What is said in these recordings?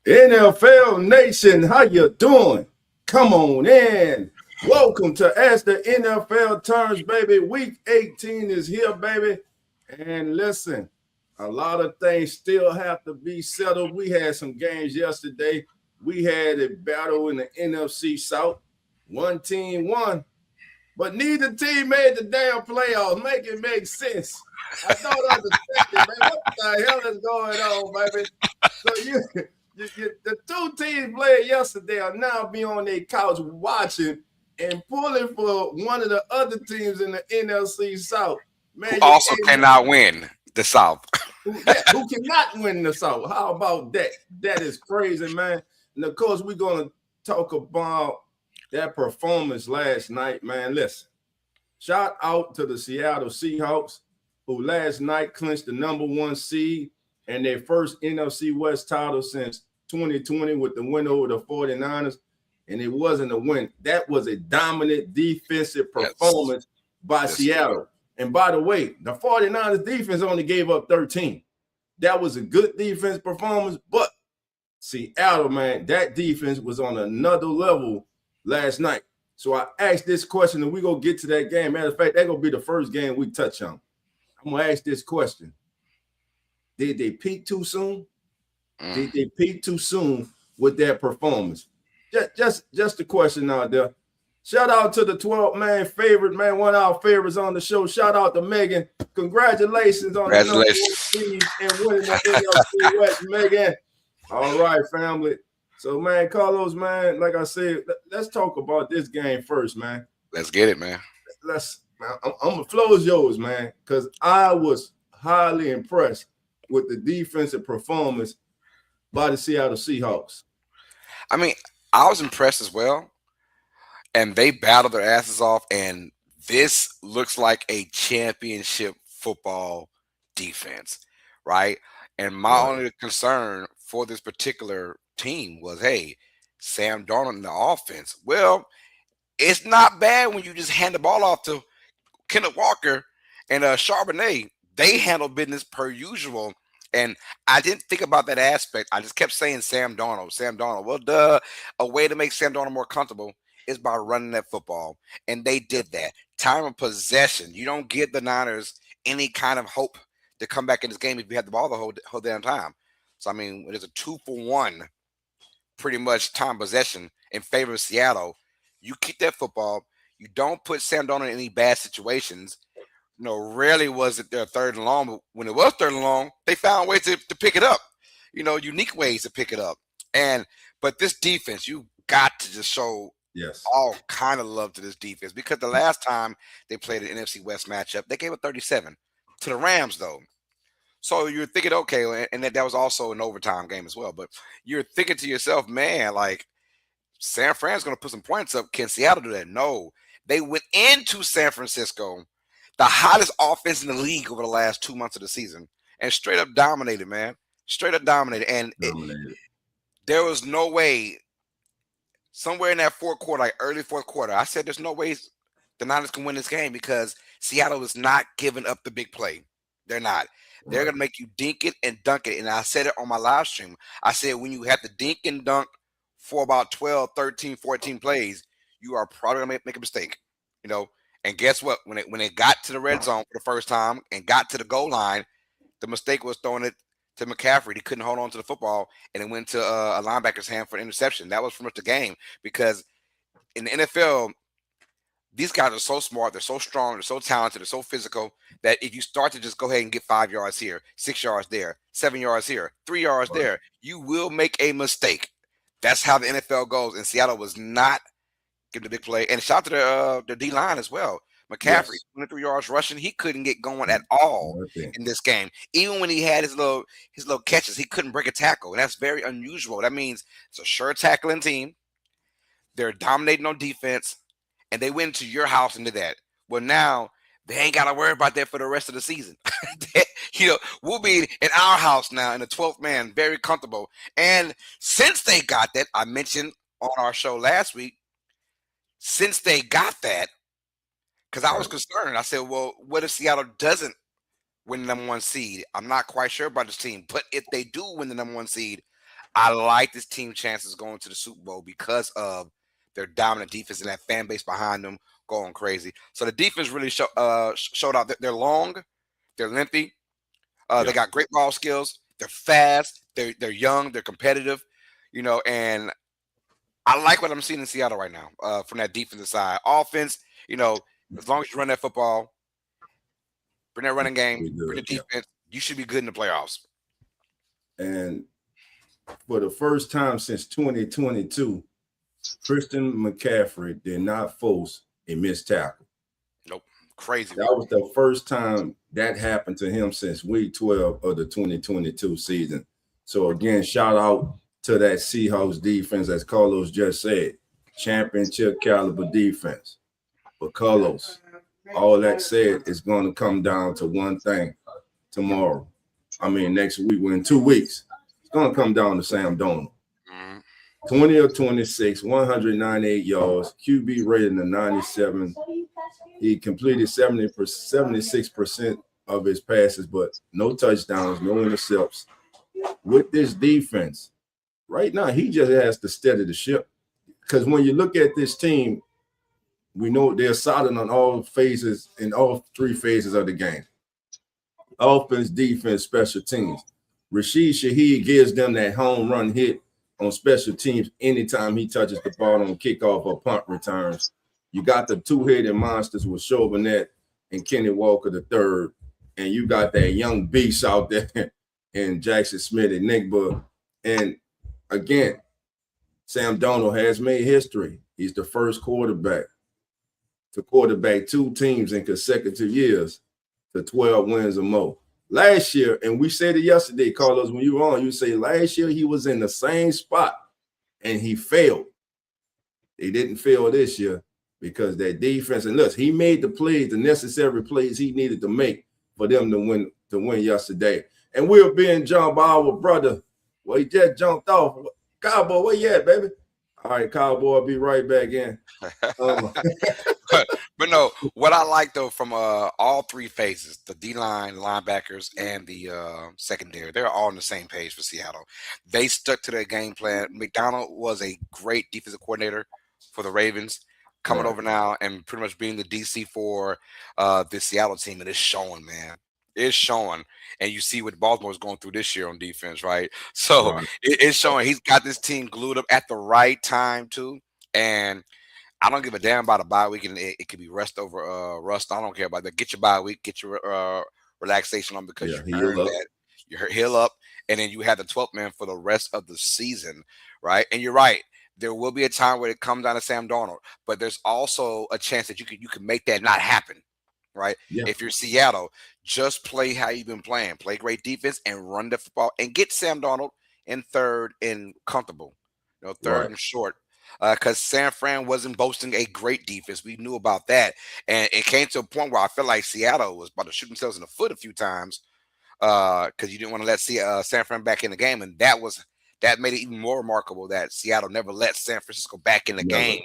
NFL Nation, how you doing? Come on in. Welcome to As the NFL Turns, baby. Week 18 is here, baby. And listen, a lot of things still have to be settled. We had some games yesterday. We had a battle in the NFC South. One team won, but neither team made the damn playoffs. Make it make sense. I don't understand, man. What the hell is going on, baby? So the two teams played yesterday are now be on their couch watching and pulling for one of the other teams in the NFC South. Man, who also cannot win the South. who cannot win the South. How about that? That is crazy, man. And of course, we're gonna talk about that performance last night, man. Listen, shout out to the Seattle Seahawks, who last night clinched the #1 seed and their first NFC West title since 2020 with the win over the 49ers. And it wasn't a win. That was a dominant defensive performance by Seattle. And by the way, the 49ers defense only gave up 13. That was a good defense performance, but Seattle, man, that defense was on another level last night. So I asked this question, and we're going to get to that game. Matter of fact, that's going to be the first game we touch on. I'm going to ask this question. Did they peak too soon? Did they peak too soon with their performance? Just a question out there. Shout out to the 12-man favorite, man, one of our favorites on the show. Shout out to Megan. Congratulations on the #1 seed and winning the NFC West, Megan. All right, family. So, man, Carlos, man, like I said, let's talk about this game first, man. Let's get it, man. I'm the floor is yours, man, because I was highly impressed with the defensive performance by the Seattle Seahawks. I mean, I was impressed as well. And they battled their asses off. And this looks like a championship football defense, right? And my only concern for this particular team was, hey, Sam Darnold in the offense. Well, it's not bad when you just hand the ball off to Kenneth Walker and Charbonnet. They handle business per usual. And I didn't think about that aspect. I just kept saying Sam Darnold, Sam Darnold. Well, duh. A way to make Sam Darnold more comfortable is by running that football. And they did that. Time of possession. You don't give the Niners any kind of hope to come back in this game if you have the ball the whole damn time. So, I mean, there's a 2-for-1 pretty much time possession in favor of Seattle. You keep that football. You don't put Sam Darnold in any bad situations. Rarely was it their third and long, but when it was third and long, they found ways to pick it up. Unique ways to pick it up. But this defense, you got to just show all kind of love to this defense, because the last time they played an NFC West matchup, they gave up 37 to the Rams, though. So you're thinking, okay, and that was also an overtime game as well. But you're thinking to yourself, man, like San Fran's going to put some points up. Can Seattle do that? No. They went into San Francisco, the hottest offense in the league over the last 2 months of the season, and straight up dominated, man. Straight up dominated. And there was no way, somewhere in that fourth quarter, like early fourth quarter, I said there's no way the Niners can win this game, because Seattle is not giving up the big play. They're not. They're going to make you dink it and dunk it. And I said it on my live stream. I said when you have to dink and dunk for about 12, 13, 14 plays, you are probably going to make a mistake, And guess what? When it got to the red zone for the first time and got to the goal line, the mistake was throwing it to McCaffrey. He couldn't hold on to the football, and it went to a linebacker's hand for an interception. That was pretty much the game, because in the NFL, these guys are so smart, they're so strong, they're so talented, they're so physical, that if you start to just go ahead and get 5 yards here, 6 yards there, 7 yards here, 3 yards there, you will make a mistake. That's how the NFL goes, and Seattle was not giving the big play. And shout to the D-line as well. McCaffrey, 23 yards rushing, he couldn't get going at all in this game. Even when he had his little catches, he couldn't break a tackle, and that's very unusual. That means it's a sure tackling team. They're dominating on defense, and they went to your house into that. Well, now they ain't got to worry about that for the rest of the season. We'll be in our house now in the 12th man, very comfortable. And since they got that, I mentioned on our show last week, since they got that, because I was concerned. I said, well, what if Seattle doesn't win the #1 seed? I'm not quite sure about this team. But if they do win the #1 seed, I like this team chances going to the Super Bowl because of their dominant defense and that fan base behind them going crazy. So the defense really showed out. They're long, they're lengthy, they got great ball skills, they're fast, they're young, they're competitive, and I like what I'm seeing in Seattle right now from that defensive side. Offense, as long as you run that football, bring that running game, bring the defense, you should be good in the playoffs. And for the first time since 2022, Christian McCaffrey did not force a missed tackle. Nope. Crazy. That was the first time that happened to him since week 12 of the 2022 season. So again, shout out to that Seahawks defense, as Carlos just said, championship caliber defense. But Carlos, all that said, is going to come down to one thing tomorrow. Next week, in 2 weeks, it's going to come down to Sam Darnold. 20 of 26, 198 yards, QB rating of 97. He completed 76% of his passes, but no touchdowns, no intercepts. With this defense, right now, he just has to steady the ship. Because when you look at this team, we know they're solid on all phases, in all three phases of the game. Offense, defense, special teams. Rashid Shaheed gives them that home run hit on special teams anytime he touches the ball on kickoff or punt returns. You got the two-headed monsters with Chauvinette and Kenny Walker III, and you got that young beast out there and Jackson Smith and Nick Buck. And again, Sam Darnold has made history. He's the first quarterback to quarterback two teams in consecutive years to 12 wins or more. Last year, and we said it yesterday, Carlos, when you were on, you say last year he was in the same spot and he failed. He didn't fail this year because that defense, and look, he made the plays, the necessary plays he needed to make for them to win yesterday. And we're being jumped by our brother. Well, he just jumped off. Cowboy, where you at, baby? All right, Cowboy, I'll be right back in. But no, what I like though from all three phases, the D-line, linebackers, and the secondary, they're all on the same page for Seattle. They stuck to their game plan. McDonald was a great defensive coordinator for the Ravens, coming over now and pretty much being the DC for this Seattle team, and it's showing, man. It's showing, and you see what Baltimore's going through this year on defense, right? So it's showing he's got this team glued up at the right time too, and I don't give a damn about a bye week, and it could be rest over rust. I don't care about that. Get your bye week, get your relaxation on because you earned that. You heal up, and then you have the 12th man for the rest of the season, right? And you're right. There will be a time where it comes down to Sam Darnold, but there's also a chance that you can make that not happen, right? Yeah. If you're Seattle, just play how you've been playing. Play great defense and run the football and get Sam Darnold in third and comfortable, third and short. Because San Fran wasn't boasting a great defense. We knew about that. And it came to a point where I felt like Seattle was about to shoot themselves in the foot a few times because you didn't want to let San Fran back in the game. And that made it even more remarkable that Seattle never let San Francisco back in the game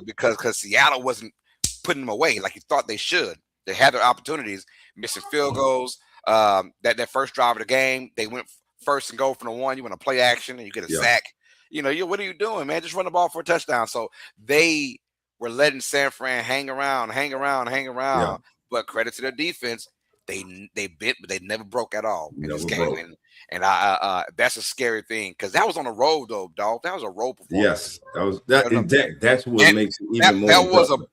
because Seattle wasn't putting them away like you thought they should. They had their opportunities, missing field goals. That first drive of the game, they went first and goal from the one. You want to play action and you get a sack. What are you doing, man? Just run the ball for a touchdown. So they were letting San Fran hang around. Yeah. But credit to their defense, they bit, but they never broke at all in this game. And that's a scary thing because that was on the road, though, dog. That was a road performance. Yes, that's what makes it even more.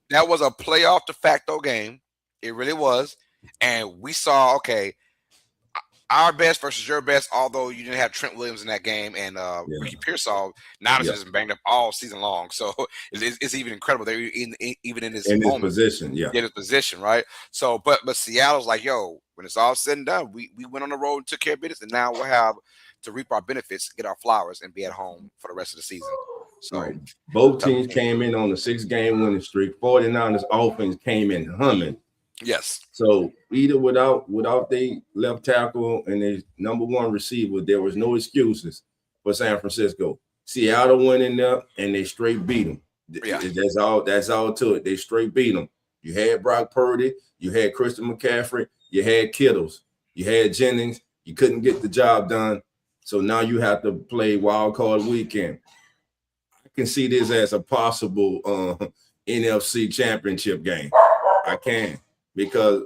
That was a playoff de facto game. It really was, and we saw our best versus your best, although you didn't have Trent Williams in that game and Ricky Pearsall. Now has been banged up all season long. So it's even incredible. They're even in this position. In this position, right? So, but Seattle's like, yo, when it's all said and done, we went on the road and took care of business, and now we'll have to reap our benefits, get our flowers, and be at home for the rest of the season. So both teams came in on a 6-game winning streak. 49ers offense came in humming. Yes. So either without their left tackle and their number one receiver, there was no excuses for San Francisco. Seattle went in there and they straight beat them. Yeah. That's all to it. They straight beat them. You had Brock Purdy, you had Christian McCaffrey, you had Kittles, you had Jennings. You couldn't get the job done. So now you have to play wild card weekend. I can see this as a possible NFC championship game. I can, because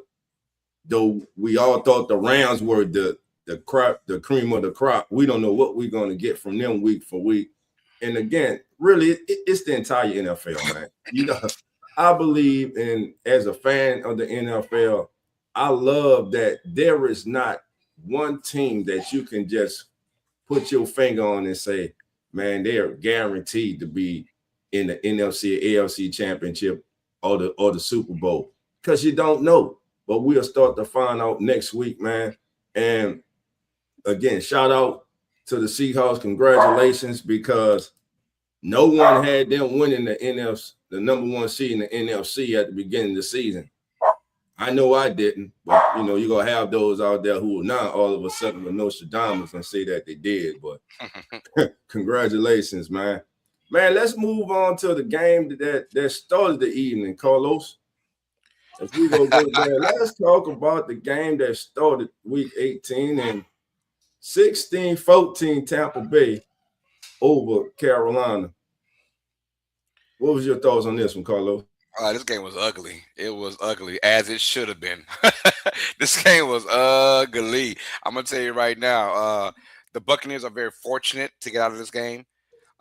though we all thought the Rams were the cream of the crop, we don't know what we're going to get from them week for week. And again, really, it's the entire NFL, man. You know, I believe in, as a fan of the NFL, I love that there is not one team that you can just put your finger on and say, man, they are guaranteed to be in the NFC or AFC championship or the Super Bowl, because you don't know. But we'll start to find out next week, man. And again, shout out to the Seahawks. Congratulations, because no one had them winning the NFC, the number one seed in the NFC at the beginning of the season. I know I didn't, but you know, you're gonna have those out there who will not all of a sudden with Nostradamus and say that they did. But congratulations, man. Man, let's move on to the game that started the evening, Carlos. As we go there, let's talk about the game that started week 18 and 16-14 Tampa Bay over Carolina. What was your thoughts on this one, Carlos? This game was ugly. It was ugly, as it should have been. This game was ugly. I'm gonna tell you right now. The Buccaneers are very fortunate to get out of this game.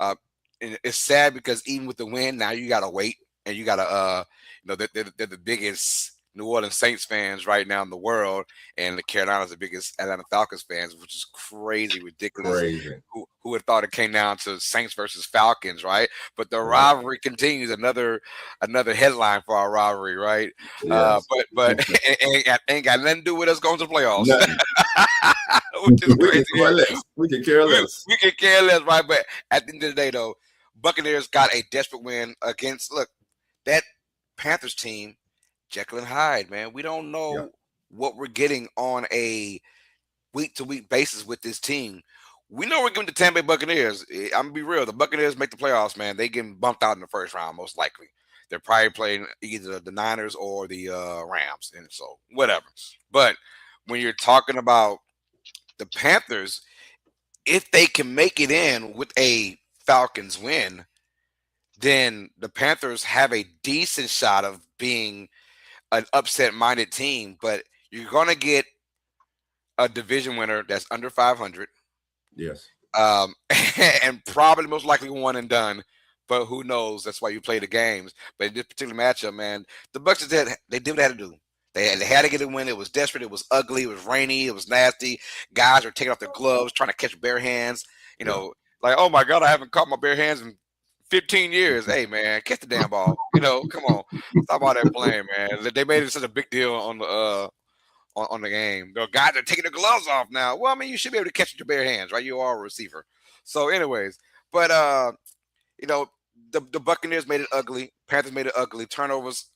And it's sad because even with the win, now you gotta wait, and you gotta they're the biggest New Orleans Saints fans right now in the world, and the Carolinas the biggest Atlanta Falcons fans, which is crazy, ridiculous. Crazy. Who would have thought it came down to Saints versus Falcons, right? But the rivalry continues. Another headline for our rivalry, right? Yes. But ain't got nothing to do with us going to the playoffs. Which is crazy. We can care less. We can care less, right? But at the end of the day, though, Buccaneers got a desperate win against that Panthers team. Jekyll and Hyde, man. We don't know what we're getting on a week-to-week basis with this team. We know we're giving the Tampa Bay Buccaneers. I'm going to be real. The Buccaneers make the playoffs, man. They getting bumped out in the first round, most likely. They're probably playing either the Niners or the Rams, and so whatever. But when you're talking about the Panthers, if they can make it in with a Falcons win, then the Panthers have a decent shot of being an upset-minded team, but you're going to get a division winner that's under 500. Yes. And probably most likely one and done, but who knows? That's why you play the games. But in this particular matchup, man, the Bucs did what they had to do. They had to get a win. It was desperate. It was ugly. It was rainy. It was nasty. Guys were taking off their gloves, trying to catch bare hands. Like, oh, my God, I haven't caught my bare hands in 15 years. Hey, man, catch the damn ball. Come on. Stop all that playing, man. They made it such a big deal on the game. The guys are taking their gloves off now. Well, I mean, you should be able to catch it with your bare hands, right? You are a receiver. So, anyways, but, the Buccaneers made it ugly. Panthers made it ugly. Turnovers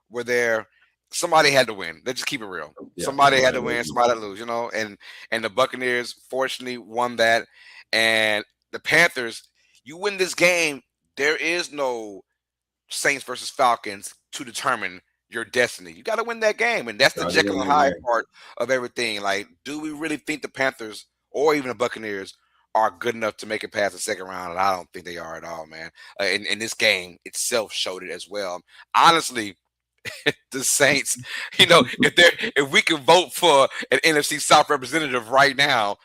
were there. Somebody had to win. Let's just keep it real. Yeah, somebody had to win. Somebody had to lose, and the Buccaneers fortunately won that. And the Panthers, you win this game, there is no Saints versus Falcons to determine your destiny. You got to win that game, and that's the Jekyll and Hyde part of everything. Like, do we really think the Panthers or even the Buccaneers are good enough to make it past the second round? And I don't think they are at all, man. And this game itself showed it as well. Honestly, the Saints, if we can vote for an NFC South representative right now,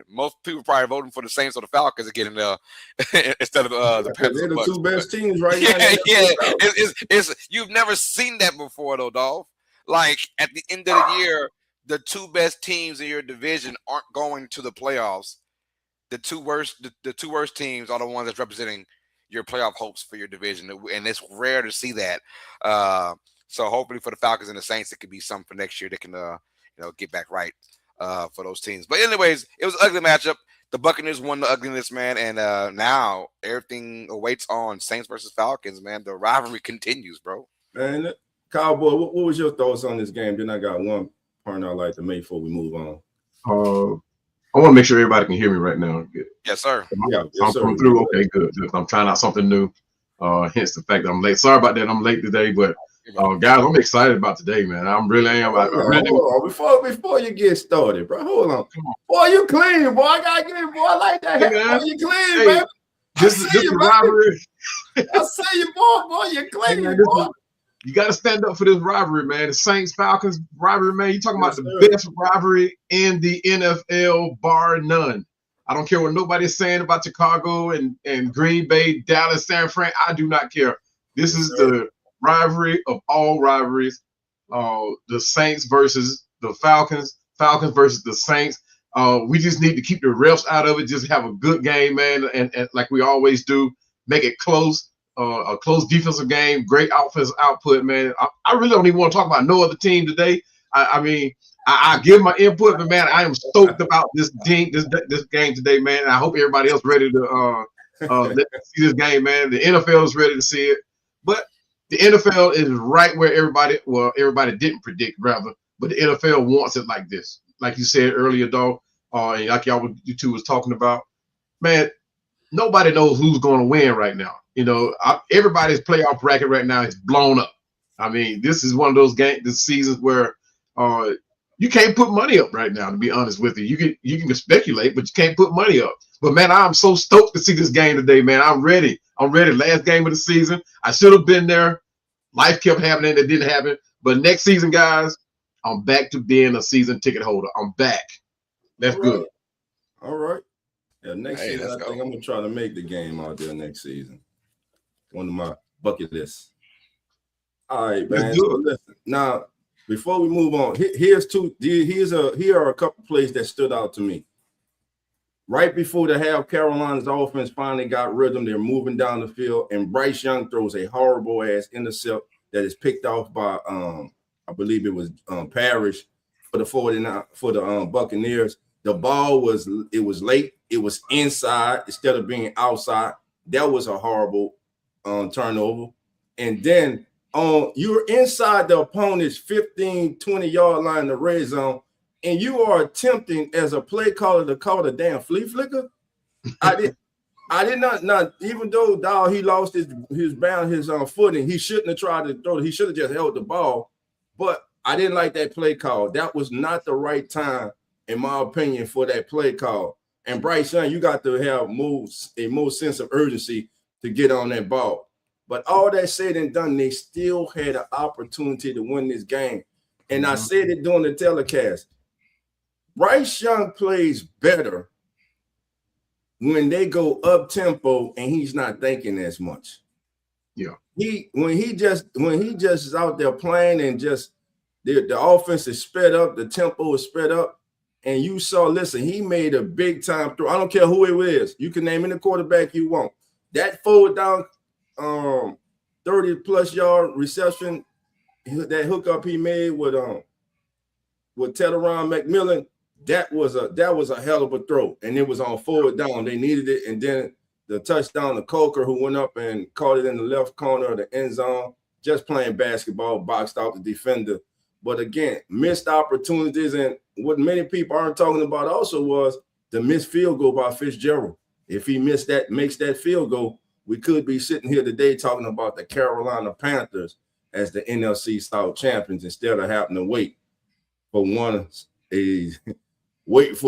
most people probably voting for the Saints or the Falcons again instead of the Panthers. They're the two best teams right now. It's you've never seen that before, though, Dolph. Like, at the end of the year, the two best teams in your division aren't going to the playoffs. The two worst teams are the ones that's representing your playoff hopes for your division, and it's rare to see that. So hopefully for the Falcons and the Saints, it could be something for next year that can get back right for those teams. But anyways, it was an ugly matchup. The Buccaneers won the ugliness, man, and now everything awaits on Saints versus Falcons, man. The rivalry continues, bro. Man, Cowboy, what was your thoughts on this game? Then I got one point I'd like to make before we move on. I want to make sure everybody can hear me right now. Yes, sir. Yeah, I'm coming through. Okay, good. I'm trying out something new. Hence the fact that I'm late. Sorry about that. I'm late today, but Guys, I'm excited about today, man. I really am. Hold on. Before you get started, bro. Hold on. Boy, you clean, boy. I gotta get it, boy. I like that. Boy, you clean, baby. This is rivalry. I see you, boy. You clean, boy. You got to stand up for this rivalry, man. The Saints-Falcons rivalry, man. You're talking about the best rivalry in the NFL, bar none. I don't care what nobody's saying about Chicago and Green Bay, Dallas, San Fran. I do not care. This is the rivalry of all rivalries. The Saints versus the Falcons. Falcons versus the Saints. We just need to keep the refs out of it. Just have a good game, man, and like we always do, make it close. A close defensive game, great offensive output, man. I really don't even want to talk about no other team today. I give my input, but man, I am stoked about this game today, man. And I hope everybody else ready to see this game, man. The NFL is ready to see it, but the NFL is right where everybody didn't predict, rather. But the NFL wants it like this, like you said earlier, dog. And like you two was talking about, man. Nobody knows who's going to win right now. You know, everybody's playoff bracket right now is blown up. I mean, this is one of those seasons where you can't put money up right now. To be honest with you, you can speculate, but you can't put money up. But man, I'm so stoked to see this game today, man. I'm ready. Last game of the season. I should have been there. Life kept happening. It didn't happen. But next season, guys, I'm back to being a season ticket holder. I'm back. That's good. All right. Yeah, next season, I think I'm going to try to make the game out there next season. One of my bucket lists. All right, man. So listen, now, before we move on, here are a couple plays that stood out to me. Right before the half, Carolina's offense finally got rhythm. They're moving down the field, and Bryce Young throws a horrible-ass intercept that is picked off by, I believe it was Parrish for the Buccaneers. The ball was late. It was inside instead of being outside. That was a horrible turnover. And then you're inside the opponent's 15, 20-yard line in the red zone, and you are attempting as a play caller to call the damn flea flicker. I did not even though dog he lost his footing, he shouldn't have tried to throw it. He should have just held the ball. But I didn't like that play call. That was not the right time, in my opinion, for that play call. And Bryce Young, you got to have a more sense of urgency to get on that ball. But all that said and done, they still had an opportunity to win this game. And I said it during the telecast. Bryce Young plays better when they go up tempo and he's not thinking as much. Yeah. When he just is out there playing and just the offense is sped up, the tempo is sped up. And you saw, listen, he made a big time throw. I don't care who it is. You can name any quarterback you want. That forward down 30-plus yard reception, that hookup he made with Teteron McMillan, that was a hell of a throw. And it was on forward down. They needed it. And then the touchdown to Coker, who went up and caught it in the left corner of the end zone, just playing basketball, boxed out the defender. But again, missed opportunities, and what many people aren't talking about also was the missed field goal by Fitzgerald. If he makes that field goal, we could be sitting here today talking about the Carolina Panthers as the NFC South champions instead of having to wait for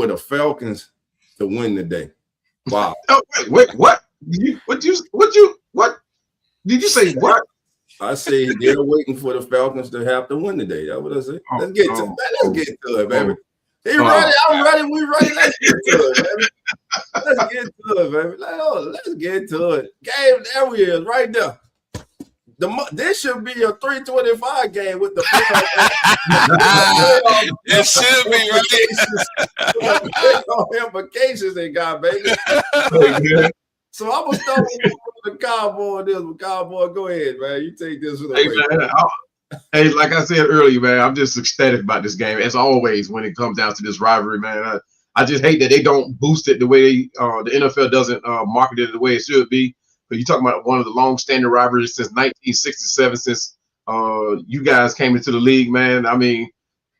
the Falcons to win the day. Wow. Oh, wait, what? What did you say? What? I say they're waiting for the Falcons to have to win today. That's what I say. Let's get to it, baby. He ready? I'm ready. We ready. Let's get to it, baby. Let's get to it, baby. Let's get to it. Game, there we is, right there. This should be a 325 game with the it should be, right? Implications they got, baby. So I'm gonna start with the Cowboy. Cowboy, go ahead, man. You take this with Hey, like I said earlier, man, I'm just ecstatic about this game. As always, when it comes down to this rivalry, man, I just hate that they don't boost it the way the NFL doesn't market it the way it should be. But you're talking about one of the long-standing rivalries since 1967, since you guys came into the league, man. I mean,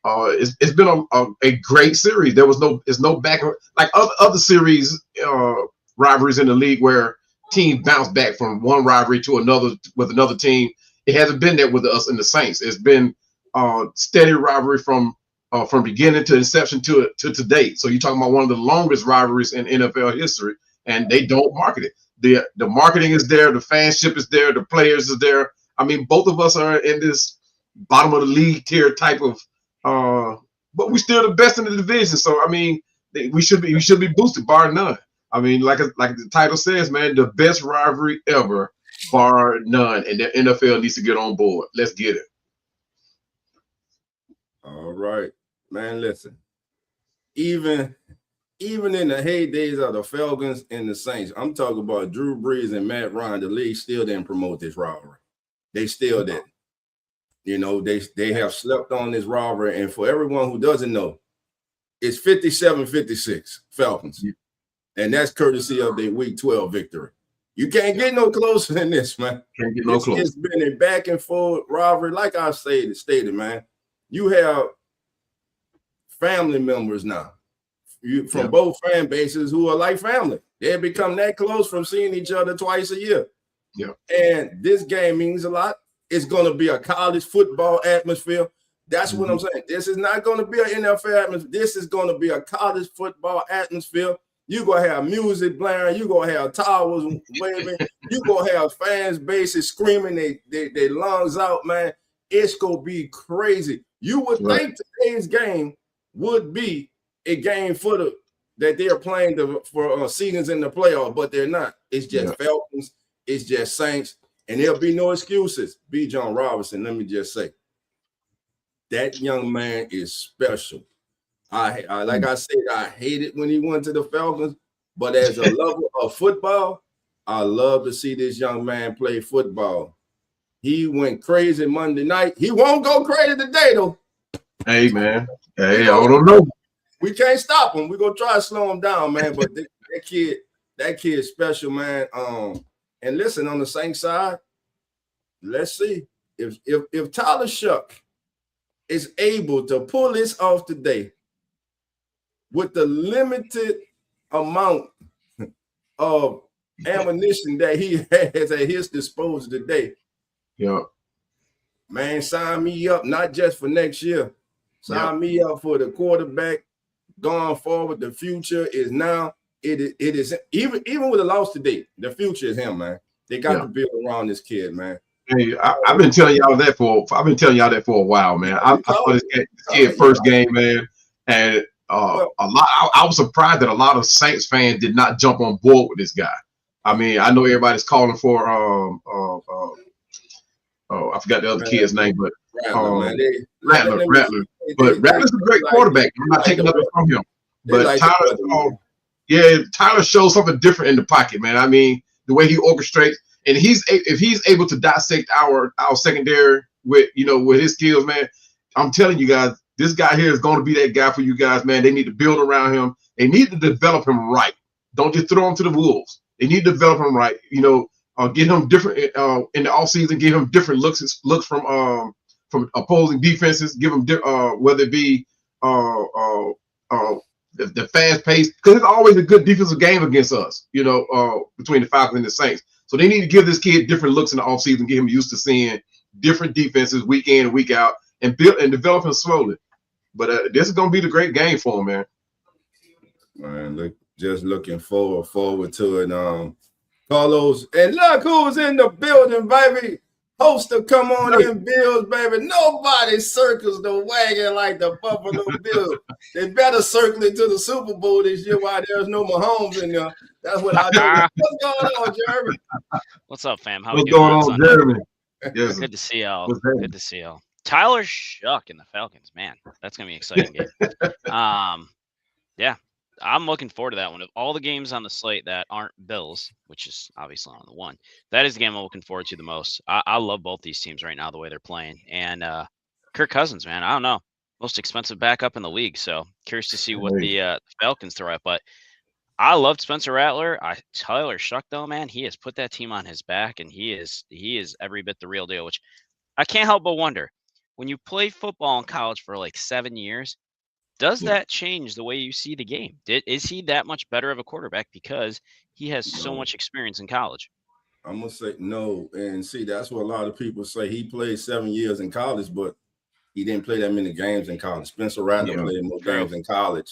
it's been a great series. It's no back like other series. Rivalries in the league where teams bounce back from one rivalry to another with another team. It hasn't been that with us and the Saints. It's been steady rivalry from beginning to inception to today. So you're talking about one of the longest rivalries in NFL history, and they don't market it. The marketing is there, the fanship is there, the players is there. I mean, both of us are in this bottom of the league tier type of, but we're still the best in the division. So I mean, we should be boosted, bar none. I mean, like the title says, man, the best rivalry ever, bar none, and the NFL needs to get on board. Let's get it. All right, man. Listen, even in the heydays of the Falcons and the Saints, I'm talking about Drew Brees and Matt Ryan. The league still didn't promote this rivalry. They still didn't. You know, they have slept on this rivalry. And for everyone who doesn't know, it's 57-56 Falcons. Yeah. And that's courtesy of their Week 12 victory. You can't get no closer than this, man. Can't get no closer. It's been a back and forth rivalry. Like I stated, man, you have family members now from both fan bases who are like family. They have become that close from seeing each other twice a year. Yeah. And this game means a lot. It's going to be a college football atmosphere. That's what I'm saying. This is not going to be an NFL atmosphere. This is going to be a college football atmosphere. You're going to have music blaring. You're going to have towers waving. You're going to have fans bases screaming their lungs out, man. It's going to be crazy. You would think today's game would be a game that they're playing for seasons in the playoff, but they're not. It's just Falcons. It's just Saints. And there'll be no excuses. B. John Robinson, let me just say, that young man is special. I like I said, I hate it when he went to the Falcons, but as a lover of football, I love to see this young man play football. He went crazy Monday night. He won't go crazy today, though. Hey, man. Hey, I don't know. We can't stop him. We're going to try to slow him down, man, but that kid's special, man. And listen, on the Saints side, let's see if Tyler Shuck is able to pull this off today with the limited amount of ammunition that he has at his disposal today. Yeah, man, sign me up not just for next year. Sign me up for the quarterback going forward. The future is now. It is even with a loss today. The future is him, man. They got to build around this kid, man. Hey, I've been telling y'all that for a while, man. I saw this kid first game, man, and I was surprised that a lot of Saints fans did not jump on board with this guy. I mean, I know everybody's calling for I forgot the other kid's name, but Rattler. But Rattler's a great quarterback. I'm not taking nothing from him. But Tyler shows something different in the pocket, man. I mean, the way he orchestrates, and if he's able to dissect our secondary with his skills, man, I'm telling you guys, this guy here is going to be that guy for you guys, man. They need to build around him. They need to develop him right. Don't just throw him to the wolves. They need to develop him right. Get him different in the offseason. Give him different looks from opposing defenses. Give him whether it be the fast pace, because it's always a good defensive game against us. Between the Falcons and the Saints. So they need to give this kid different looks in the offseason, get him used to seeing different defenses week in and week out, and build and develop him slowly. But this is gonna be the great game for him, man. Man, just looking forward to it. Carlos, and look who's in the building, baby. Host to come on in, Bills, baby. Nobody circles the wagon like the Buffalo Bills. They better circle it to the Super Bowl this year while there's no Mahomes in there. That's what I do. What's going on, Jeremy? What's up, fam? What's going on, Jeremy? Yes. Good to see y'all. Good to see y'all. Tyler Shuck in the Falcons, man. That's gonna be an exciting game. Yeah. I'm looking forward to that one. Of all the games on the slate that aren't Bills, which is obviously on the one, that is the game I'm looking forward to the most. I love both these teams right now, the way they're playing. And Kirk Cousins, man, I don't know. Most expensive backup in the league. So curious to see what the Falcons throw at. But I loved Spencer Rattler. Tyler Shuck, though, man, he has put that team on his back, and he is every bit the real deal, which I can't help but wonder. When you play football in college for like 7 years, does that change the way you see the game? Is he that much better of a quarterback because he has so much experience in college? I'm gonna say no. And see, that's what a lot of people say. He played 7 years in college, but he didn't play that many games in college. Spencer Rattler played more games in college.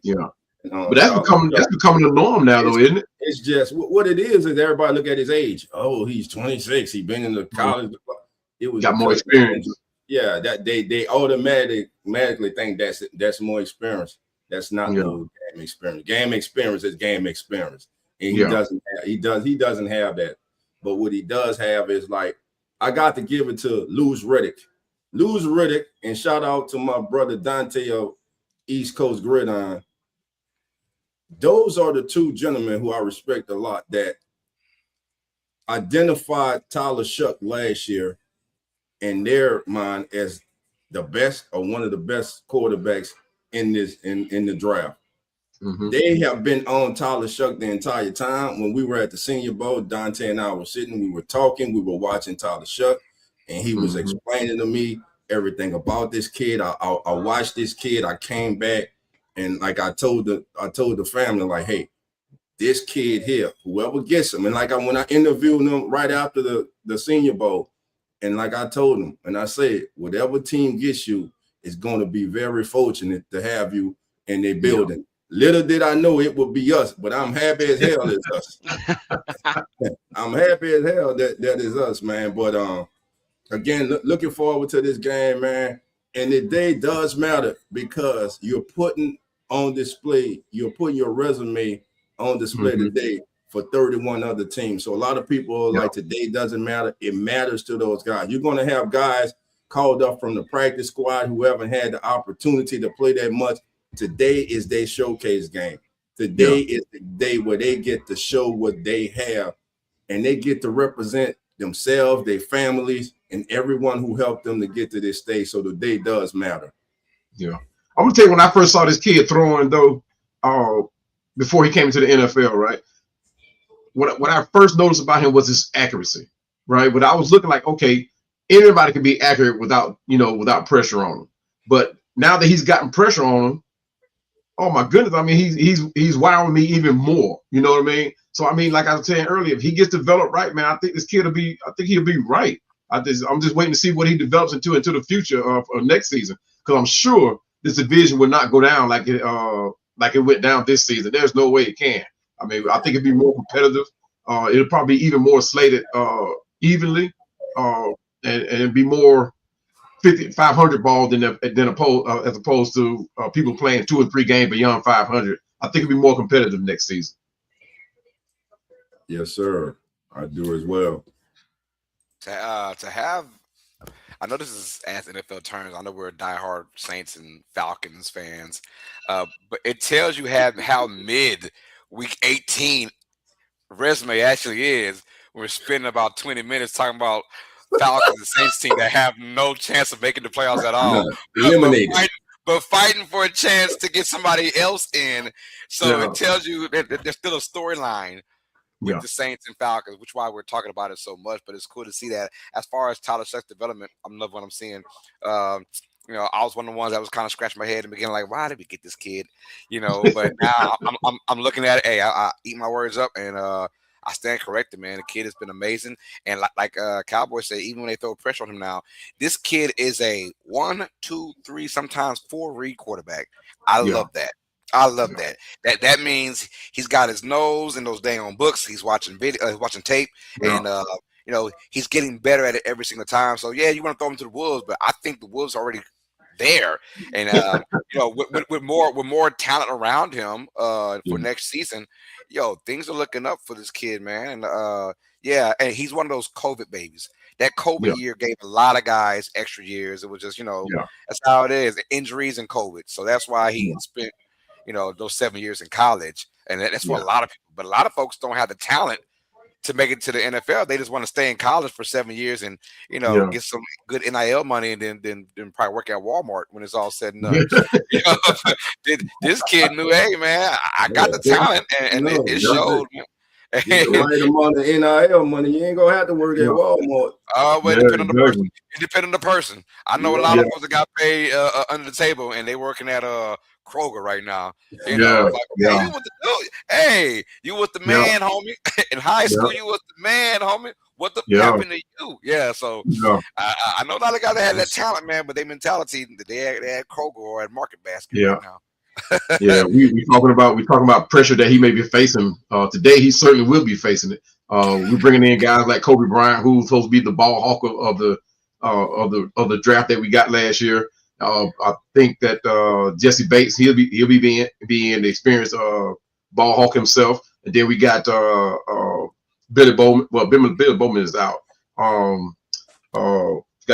Yeah. But that's becoming the norm now, though, isn't it? It's just what it is everybody look at his age. Oh, he's 26. He's been in the college. It was got more experience. Yeah, that they automatically think that's more experience. That's not no game experience. Game experience is game experience, and he doesn't have that. But what he does have is, like, I got to give it to Louis Riddick. Louis Riddick, and shout out to my brother Dante of East Coast Gridiron. Those are the two gentlemen who I respect a lot that identified Tyler Shuck last year in their mind as the best or one of the best quarterbacks in the draft. Mm-hmm. They have been on Tyler Shuck the entire time. When we were at the Senior Bowl, Dante and I were sitting, we were talking, we were watching Tyler Shuck, and he was explaining to me everything about this kid. I watched this kid. I came back, and like I told the family, like, hey, this kid here, whoever gets him, and like when I interviewed him right after the Senior Bowl, and like I told him, and I said, whatever team gets you is going to be very fortunate to have you in their building. Yeah. Little did I know it would be us, but I'm happy as hell it's us. I'm happy as hell that is us, man. But again, looking forward to this game, man. And the day does matter because you're putting on display, you're putting your resume on display today for 31 other teams. So a lot of people are like, today doesn't matter. It matters to those guys. You're going to have guys called up from the practice squad who haven't had the opportunity to play that much. Today is their showcase game. Today is the day where they get to show what they have, and they get to represent themselves, their families, and everyone who helped them to get to this stage. So the day does matter. Yeah. I'm gonna tell you, when I first saw this kid throwing, though, before he came to the NFL, right? What I first noticed about him was his accuracy, right? But I was looking like, okay, anybody can be accurate without pressure on him. But now that he's gotten pressure on him, oh my goodness, I mean, he's wowing me even more. You know what I mean? So I mean, like I was saying earlier, if he gets developed right, man, I think this kid he'll be right. I'm just waiting to see what he develops into the future of next season, because I'm sure this division will not go down like it went down this season. There's no way it can. I mean, I think it'd be more competitive. It'll probably be even more slated evenly, and be more 500 ball as opposed to people playing 2 or 3 games beyond 500. I think it'll be more competitive next season. Yes, sir. I do as well. To have, I know this is as NFL terms. I know we're diehard Saints and Falcons fans, but it tells you how mid Week 18 resume actually is. We're spending about 20 minutes talking about Falcons and Saints team that have no chance of making the playoffs at all. Eliminated. But fighting for a chance to get somebody else in. So it tells you that there's still a storyline with the Saints and Falcons, which is why we're talking about it so much. But it's cool to see that. As far as Tyler Shuck's development, I'm loving what I'm seeing. I was one of the ones that was kind of scratching my head and beginning like, why did we get this kid? But now I'm looking at it. Hey, I eat my words up, and I stand corrected, man. The kid has been amazing. And like Cowboy said, even when they throw pressure on him now, this kid is a 1, 2, 3, sometimes 4 read quarterback. I love that. I love that. That means he's got his nose in those dang books. He's watching video, watching tape, and he's getting better at it every single time. So yeah, you want to throw him to the Wolves, but I think the Wolves are already there, and with more talent around him for next season, things are looking up for this kid, man. And and he's one of those COVID babies. That COVID year gave a lot of guys extra years. It was just that's how it is, injuries and COVID. So that's why he spent those 7 years in college, and that's for a lot of people. But a lot of folks don't have the talent to make it to the NFL. They just want to stay in college for 7 years and get some good NIL money, and then probably work at Walmart when it's all said and done. This kid knew, hey man, I got the talent, and it showed. Get the right amount of NIL money, you ain't gonna have to work at Walmart. Well, it depends on the person. It depends on the person. I know a lot of folks that got paid under the table, and they working at Kroger right now. You Yeah, know, like, yeah. hey, you with the man, homie. In high school, you with the man, homie. What the happened to you? Yeah, so I know a lot of guys that had that talent, man, but their mentality, they had Kroger or at Market Basket right now. Yeah, we talking about pressure that he may be facing. Today, he certainly will be facing it. We're bringing in guys like Kobe Bryant, who's supposed to be the ball hawk of the draft that we got last year. I think that Jesse Bates, he'll be being the experienced ball hawk himself. And then we got Billy Bowman. Well, Billy Bowman is out. Got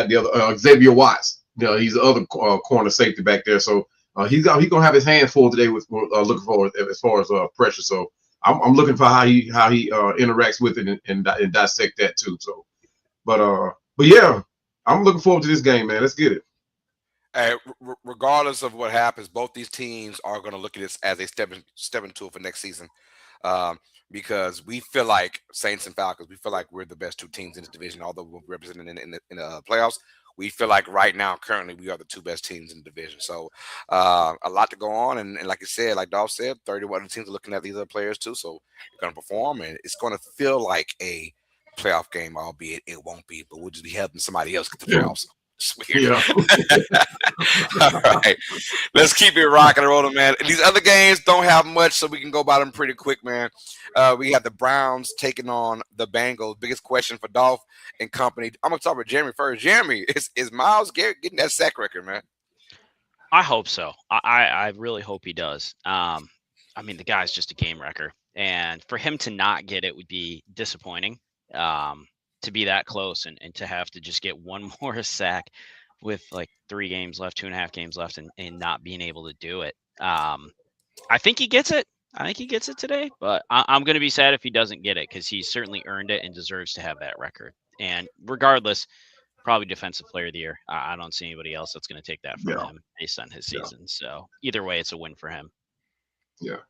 the other Xavier Watts. You know, he's the other corner safety back there. So. He's gonna have his hands full today with looking forward as far as pressure. So I'm looking for how he interacts with it and dissect that too. So, but yeah, I'm looking forward to this game, man. Let's get it. Hey, regardless of what happens, both these teams are going to look at this as a step into it for next season, because we feel like Saints and Falcons, we feel like we're the best two teams in this division, although we're represented in the playoffs. We feel like right now, currently, we are the two best teams in the division. So a lot to go on. And like you said, like Dolph said, 31 teams are looking at these other players too. So they're going to perform. And it's going to feel like a playoff game, albeit it won't be. But we'll just be helping somebody else get the playoffs. It's weird. Yeah. All right. Let's keep it rocking and rolling, man. These other games don't have much, so we can go by them pretty quick, man. We have the Browns taking on the Bengals. Biggest question for Dolph and company. I'm going to talk about Jeremy first. Jeremy, is Myles Garrett getting that sack record, man? I hope so. I really hope he does. I mean, the guy's just a game wrecker. And for him to not get it would be disappointing. To be that close and to have to just get one more sack with like 3 games left, 2.5 games left, and not being able to do it. I think he gets it. I think he gets it today, but I'm going to be sad if he doesn't get it because he's certainly earned it and deserves to have that record. And regardless, probably defensive player of the year. I don't see anybody else that's going to take that from him based on his season. So either way, it's a win for him. Yeah.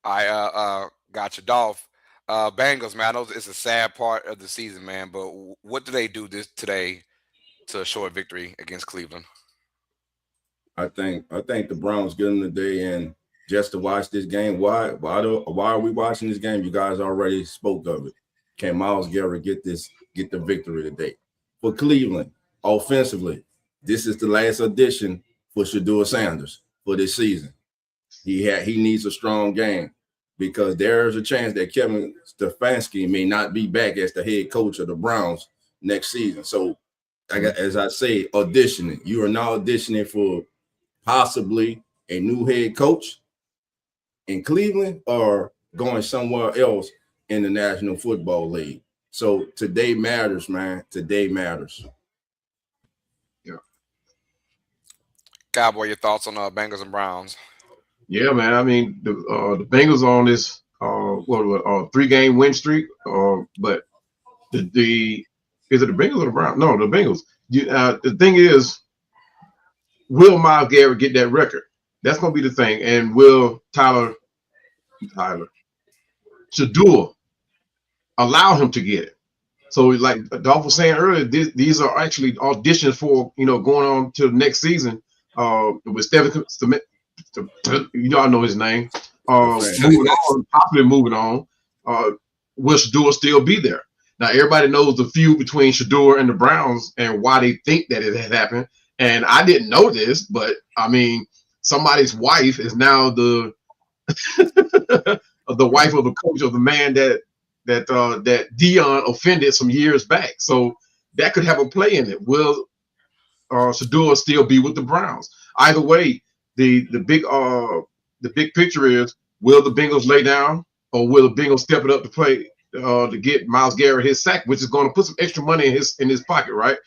I got you, Dolph. Bengals, man, I know it's a sad part of the season, man, but what do they do today to show a victory against Cleveland? I think the Browns get them today, and just to watch this game. Why are we watching this game? You guys already spoke of it. Can Myles Garrett get the victory today? For Cleveland, offensively, this is the last audition for Shedeur Sanders for this season. He needs a strong game, because there's a chance that Kevin Stefanski may not be back as the head coach of the Browns next season. So, as I say, auditioning. You are now auditioning for possibly a new head coach in Cleveland or going somewhere else in the National Football League. So today matters, man. Today matters. Yeah. Cowboy, your thoughts on Bengals and Browns? Yeah, man. I mean, the Bengals are on this 3-game win streak. But is it the Bengals or the Browns? No, the Bengals. The thing is, will Myles Garrett get that record? That's going to be the thing. And will Shedeur allow him to get it? So, like Dolph was saying earlier, these are actually auditions for going on to the next season. With Stephen. Y'all know his name. Moving on. Will Shedeur still be there? Now, everybody knows the feud between Shedeur and the Browns and why they think that it had happened. And I didn't know this, but I mean, somebody's wife is now the the wife of the coach of the man that Dion offended some years back. So that could have a play in it. Will Shedeur still be with the Browns? Either way, the big picture is, will the Bengals lay down, or will the Bengals step it up to play to get Myles Garrett his sack, which is going to put some extra money in his pocket, right?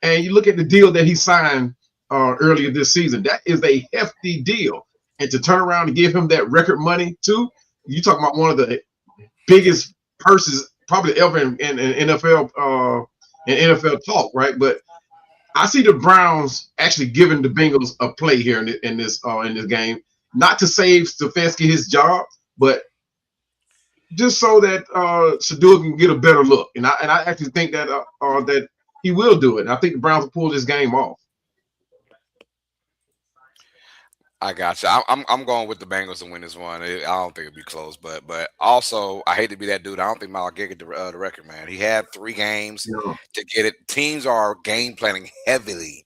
And you look at the deal that he signed earlier this season. That is a hefty deal, and to turn around and give him that record money too, you talking about one of the biggest purses probably ever in NFL NFL talk, right? But I see the Browns actually giving the Bengals a play here in this game, not to save Stefanski his job, but just so that Shedeur can get a better look. And I actually think that that he will do it. And I think the Browns will pull this game off. I got you. I'm going with the Bengals to win this one. I don't think it'll be close, but also I hate to be that dude. I don't think Miles Garrett get the record, man. He had 3 games Yeah. to get it. Teams are game planning heavily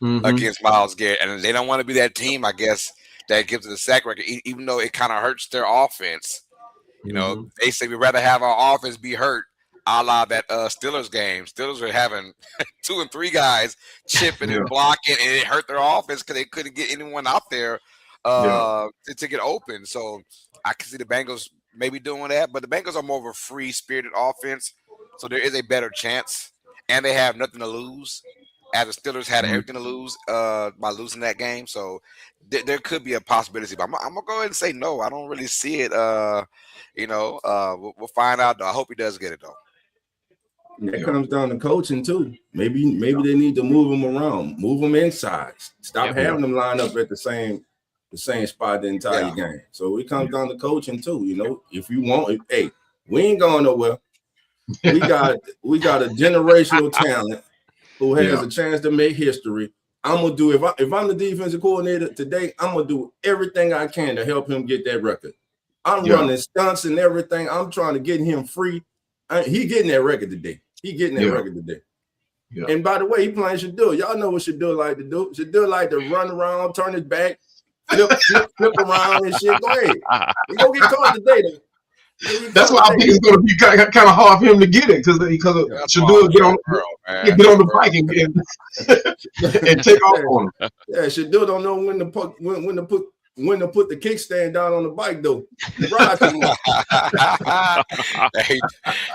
Mm-hmm. against Miles Garrett, and they don't want to be that team, I guess, that gives it a sack record, even though it kind of hurts their offense. You know, they say we'd rather have our offense be hurt, a la that Steelers game. Steelers were having 2 and 3 guys chipping and blocking, and it hurt their offense because they couldn't get anyone out there to get open. So I can see the Bengals maybe doing that, but the Bengals are more of a free-spirited offense, so there is a better chance, and they have nothing to lose. As the Steelers had everything to lose by losing that game, so there could be a possibility. But I'm gonna go ahead and say no. I don't really see it. We'll find out. Though. I hope he does get it though. That comes down to coaching too. Maybe they need to move them around, move them inside. Stop having them line up at the same spot the entire game. So it comes down to coaching too. You know, if you want, hey, we ain't going nowhere. We got a generational talent who has a chance to make history. I'm gonna do if I'm the defensive coordinator today, I'm gonna do everything I can to help him get that record. I'm running stunts and everything. I'm trying to get him free. He getting that record today. Yeah. And by the way, he playing Shadur. Y'all know what Shadur like to do. Shadur like to run around, turn his back, flip around and shit. Go ahead. He gonna get caught today though. That's why I think it's going to be kind of hard for him to get it because Shadur get on the bike and take off on him. Yeah, Shadur don't know when to put the kickstand down on the bike though.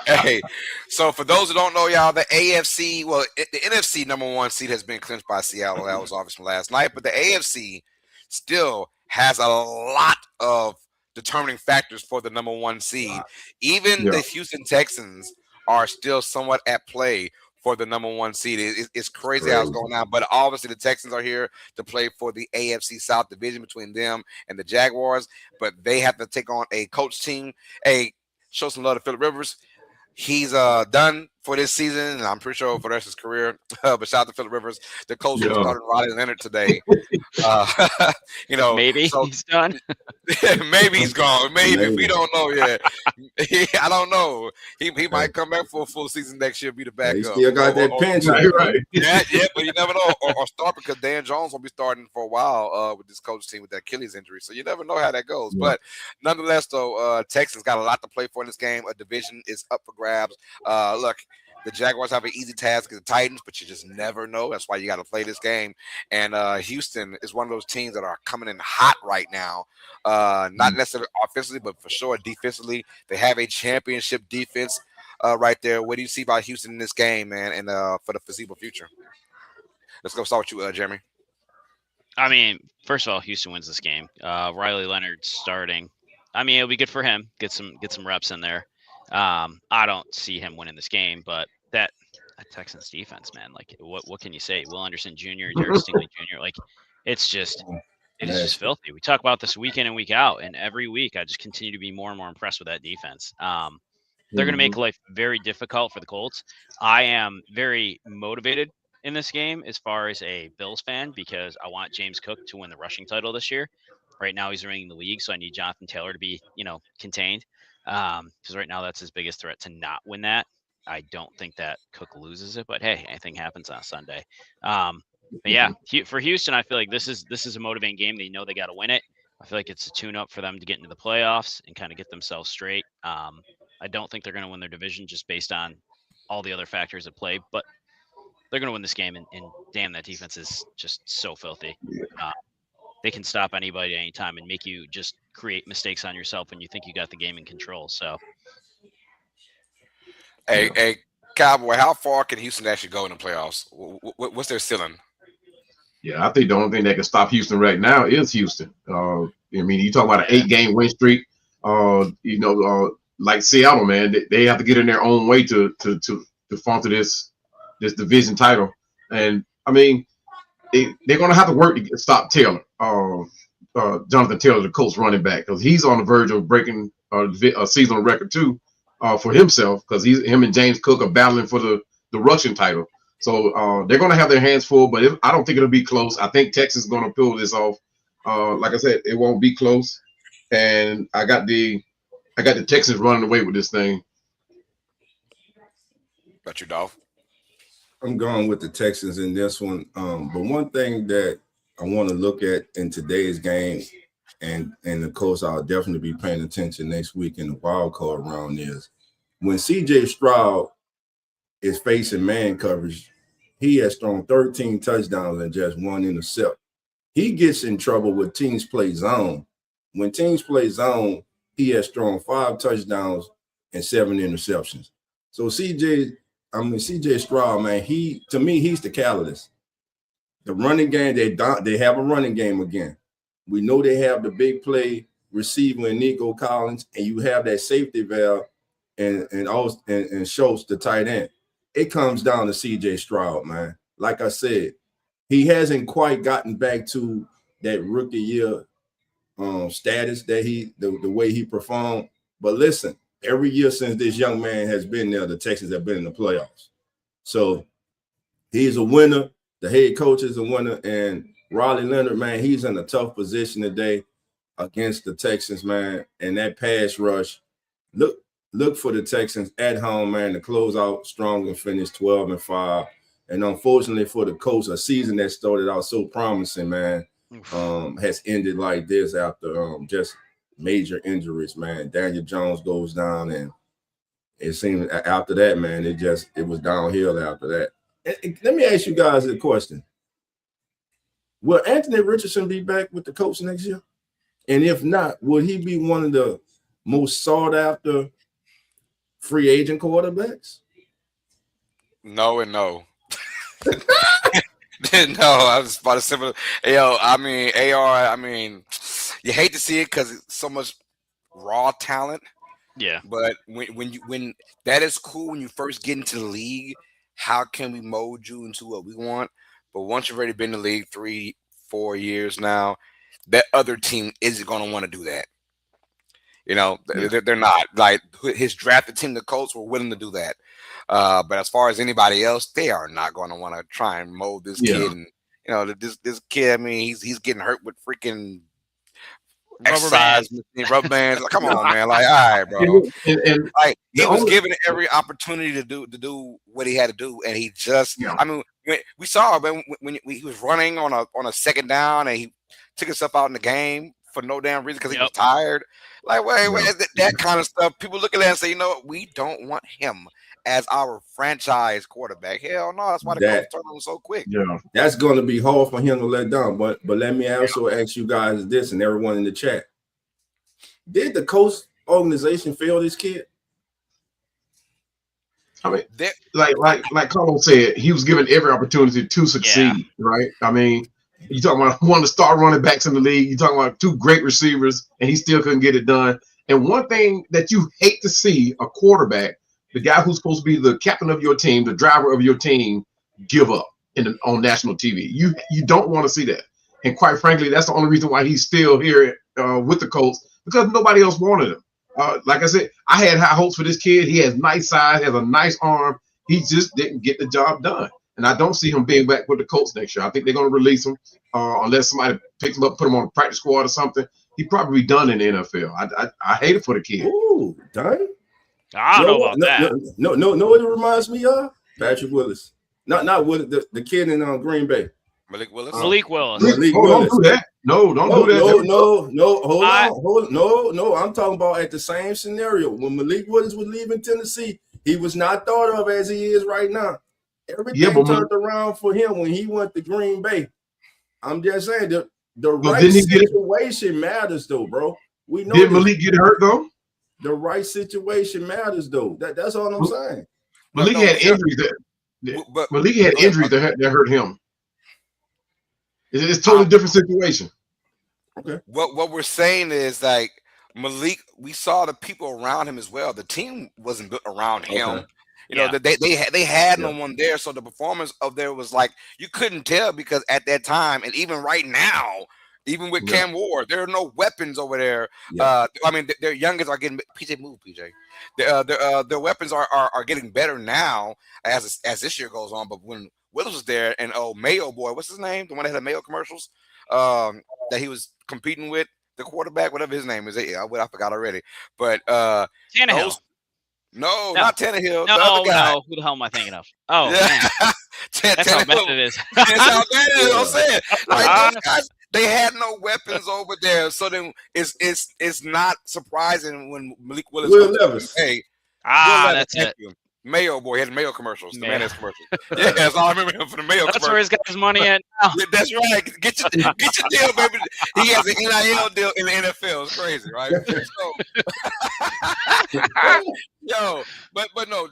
Hey, so for those who don't know, y'all, the NFC number 1 seed has been clinched by Seattle. That was obvious from last night, but the AFC still has a lot of determining factors for the number 1 seed. Even the Houston Texans are still somewhat at play for the number 1 seed. It's crazy how it's going on, but obviously the Texans are here to play for the AFC South division between them and the Jaguars, but they have to take on a coach team. Show some love to Phillip Rivers. He's done for this season, and I'm pretty sure for the rest of his career. But shout out to Phillip Rivers. The coach who started Riley Leonard today. Maybe he's done. Maybe he's gone. Maybe we don't know yet. I don't know. He might come back for a full season next year, be the backup. He still got that pension, right? Yeah, but you never know. Or start because Dan Jones will be starting for a while with this coach team with that Achilles injury. So you never know how that goes. Yeah. But nonetheless, though, Texans got a lot to play for in this game. A division is up for grabs. Look. The Jaguars have an easy task as the Titans, but you just never know. That's why you got to play this game. And Houston is one of those teams that are coming in hot right now. Not necessarily offensively, but for sure defensively. They have a championship defense right there. What do you see about Houston in this game, man, and for the foreseeable future? Let's go start with you, Jeremy. I mean, first of all, Houston wins this game. Riley Leonard starting. I mean, it'll be good for him. Get some reps in there. I don't see him winning this game, but that Texans defense, man, like what can you say? Will Anderson Jr., Derek Stingley Jr., like it's just filthy. We talk about this week in and week out, and every week I just continue to be more and more impressed with that defense. They're going to make life very difficult for the Colts. I am very motivated in this game as far as a Bills fan because I want James Cook to win the rushing title this year. Right now he's running the league, so I need Jonathan Taylor to be, contained. Because right now that's his biggest threat to not win that. I don't think that Cook loses it, but hey, anything happens on Sunday. But yeah, for Houston, I feel like this is a motivating game. They know they got to win it. I feel like it's a tune-up for them to get into the playoffs and kind of get themselves straight. I don't think they're going to win their division just based on all the other factors at play, but they're going to win this game. And damn, that defense is just so filthy. They can stop anybody at any time and make you just create mistakes on yourself when you think you got the game in control. So, hey, Cowboy, how far can Houston actually go in the playoffs? What's their ceiling? Yeah, I think the only thing that can stop Houston right now is Houston. I mean, you talk about an 8-game win streak. Like Seattle, man, they have to get in their own way to fall to this division title. And I mean, they're going to have to work to stop Taylor. Jonathan Taylor, the Colts running back, because he's on the verge of breaking a seasonal record too for himself, because him and James Cook are battling for the rushing title. So they're going to have their hands full, but I don't think it'll be close. I think Texas is going to pull this off. Like I said, it won't be close. And I got the Texans running away with this thing. Got your Dolph. I'm going with the Texans in this one. But one thing that I want to look at in today's game, and of course I'll definitely be paying attention next week in the wild card round, is when C.J. Stroud is facing man coverage, he has thrown 13 touchdowns and just 1 intercept. He gets in trouble with teams play zone. When teams play zone, he has thrown 5 touchdowns and 7 interceptions. So C.J. Stroud, man, to me, he's the catalyst. The running game, they have a running game again. We know they have the big play receiver in Nico Collins, and you have that safety valve and Schultz, the tight end. It comes down to C.J. Stroud, man. Like I said, he hasn't quite gotten back to that rookie year status that the way he performed. But listen, every year since this young man has been there, the Texans have been in the playoffs. So he's a winner. The head coach is a winner. And Riley Leonard, man, he's in a tough position today against the Texans, man. And that pass rush, look for the Texans at home, man, to close out strong and finish 12-5. And unfortunately for the Colts, a season that started out so promising, man, has ended like this after just major injuries, man. Daniel Jones goes down, and it seemed after that, man, it was downhill after that. And let me ask you guys a question. Will Anthony Richardson be back with the Colts next year? And if not, would he be one of the most sought after free agent quarterbacks? No and no. No, I was about to say, AR, you hate to see it because it's so much raw talent. Yeah. But when that is cool when you first get into the league, how can we mold you into what we want? But once you've already been in the league 3-4 years now, that other team isn't going to want to do that. You know, they're not. Like his drafted team, the Colts, were willing to do that. But as far as anybody else, they are not going to want to try and mold this kid. And you know, this kid. I mean, he's getting hurt with freaking rubber bands. Like, come on, man. Like, all right, bro. And like he was given every opportunity to do what he had to do, and he just. I mean, we saw when he was running on a second down, and he took himself out in the game for no damn reason because he was tired. Like, wait, that kind of stuff. People look at that and say, you know what, we don't want him as our franchise quarterback. Hell no, that's why the Colts turned on so quick. Yeah, that's going to be hard for him to let down. But let me also ask you guys this, and everyone in the chat: did the Colts organization fail this kid? I mean, like Carlos said, he was given every opportunity to succeed, right? I mean, you talking about one of the star running backs in the league. You talking about 2 great receivers, and he still couldn't get it done. And one thing that you hate to see a quarterback, the guy who's supposed to be the captain of your team, the driver of your team, give up on national TV. You don't want to see that. And quite frankly, that's the only reason why he's still here with the Colts, because nobody else wanted him. Like I said, I had high hopes for this kid. He has nice size, has a nice arm. He just didn't get the job done. And I don't see him being back with the Colts next year. I think they're going to release him unless somebody picks him up, put him on a practice squad or something. He'd probably be done in the NFL. I hate it for the kid. Ooh, dang. I don't know about that. No, what it reminds me of? Patrick Willis. Not Willis, the kid in Green Bay. Malik Willis. Malik Willis. Don't do that. No, don't do that. No. Hold on. No, I'm talking about at the same scenario. When Malik Willis was leaving Tennessee, he was not thought of as he is right now. Everything turned around for him when he went to Green Bay. I'm just saying the right situation matters, though, bro. We know. Did Malik get hurt though? The right situation matters, though. That's all I'm saying. Malik had injuries that hurt him. It's a totally different situation. Okay. What we're saying is, like, Malik, we saw the people around him as well. The team wasn't built around him. Okay. You know, they had no one there, so the performance of there was like you couldn't tell, because at that time, and even right now, even with Cam Ward, there are no weapons over there. I mean, their youngest are getting PJ. Their weapons are getting better now as this year goes on. But when Willis was there, and Mayo boy, what's his name? The one that had the Mayo commercials. that he was competing with, the quarterback, whatever his name is. I forgot already. But Tannehill. No, not Tannehill. No, the other guy. no. Who the hell am I thinking of? Oh, yeah. man. That's how bad it is. That's how bad it is. I'm saying. Like, those guys, they had no weapons over there. So then it's not surprising when Malik Willis Will Levis. Hey, that's it. Mayo boy, he had Mayo commercials. The man has commercials. Yeah, that's all I remember him for the Mayo commercials. That's where he's got his money at now. Yeah, that's right. Get your deal, baby. He has an NIL deal in the NFL. It's crazy, right? So, but no,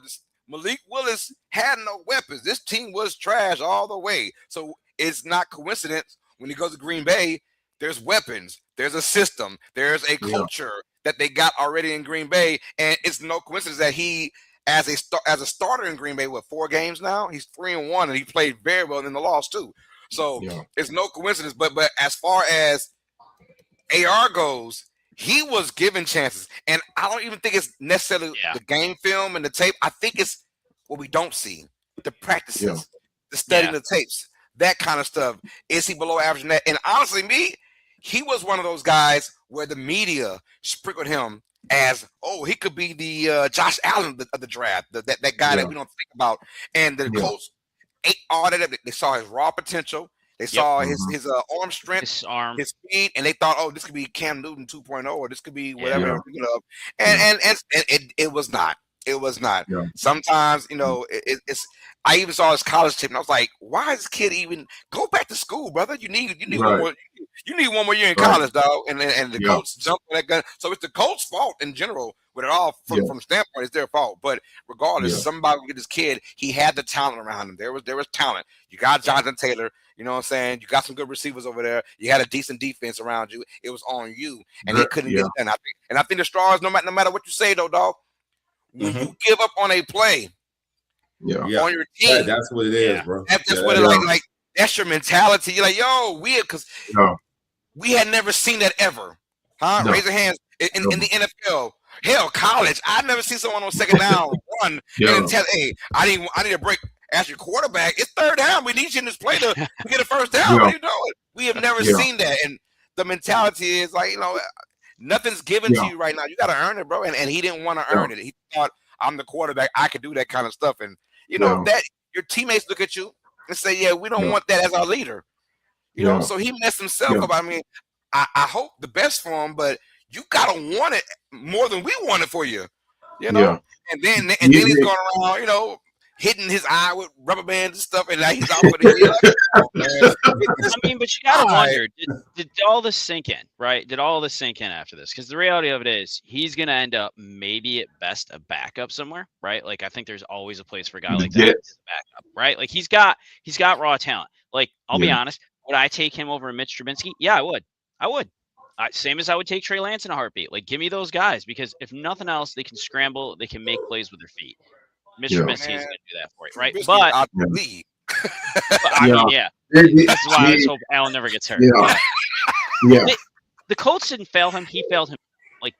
Malik Willis had no weapons. This team was trash all the way. So it's not coincidence when he goes to Green Bay, there's weapons, there's a system, there's a culture that they got already in Green Bay, and it's no coincidence that he, as a starter in Green Bay, 4 games now? He's 3-1, and he played very well in the loss too. So it's no coincidence. But as far as AR goes, he was given chances, and I don't even think it's necessarily the game film and the tape. I think it's what we don't see: the practices, the studying the tapes, that kind of stuff. Is he below average in that? And honestly, he was one of those guys where the media sprinkled him as, he could be the Josh Allen of the draft, that guy that we don't think about. And the Colts ate all that up. They saw his raw potential. They saw his arm strength, his speed, and they thought, this could be Cam Newton 2.0, or this could be whatever they're thinking of. And it was not. It was not. Yeah. Sometimes, it's. I even saw his college tape, and I was like, "Why is this kid even go back to school, brother? You need one more. You need one more year in college, dog." And the Colts jumped on that gun. So it's the Colts' fault in general. With it all from standpoint, it's their fault. But regardless, somebody would get this kid. He had the talent around him. There was talent. You got Jonathan Taylor. You know what I'm saying? You got some good receivers over there. You had a decent defense around you. It was on you, and they couldn't get it done. I think the straws, no matter what you say, though, dog. When you give up on a play, on your team, that's what it is, bro. That's what it like. That's your mentality. You're like, because we had never seen that ever, huh? No. Raise your hands in the NFL. Hell, college. I've never seen someone on second down run and tell, "Hey, I need a break." As your quarterback, it's third down. We need you in this play to get a first down. What are you doing? We have never seen that, and the mentality is like, nothing's given to you right now. You got to earn it, bro. And he didn't want to earn it. He thought, I'm the quarterback. I could do that kind of stuff. And, that your teammates look at you and say, we don't want that as our leader. So he messed himself up. I mean, I hope the best for him, but you got to want it more than we want it for you. And then he's going around, hitting his eye with rubber bands and stuff, and now he's out for the year. I mean, but you gotta wonder, did all this sink in, right? Did all this sink in after this? Because the reality of it is, he's gonna end up maybe at best a backup somewhere, right? Like, I think there's always a place for a guy like that as a backup, right? Like, he's got raw talent. Like, I'll be honest, would I take him over Mitch Trubisky? Yeah, I would. Same as I would take Trey Lance in a heartbeat. Like, give me those guys, because if nothing else, they can scramble, they can make plays with their feet. Mr. Trubisky is going to do that for you, right? But I mean, that's why I just hope Allen never gets hurt. The Colts didn't fail him; he failed him. Like,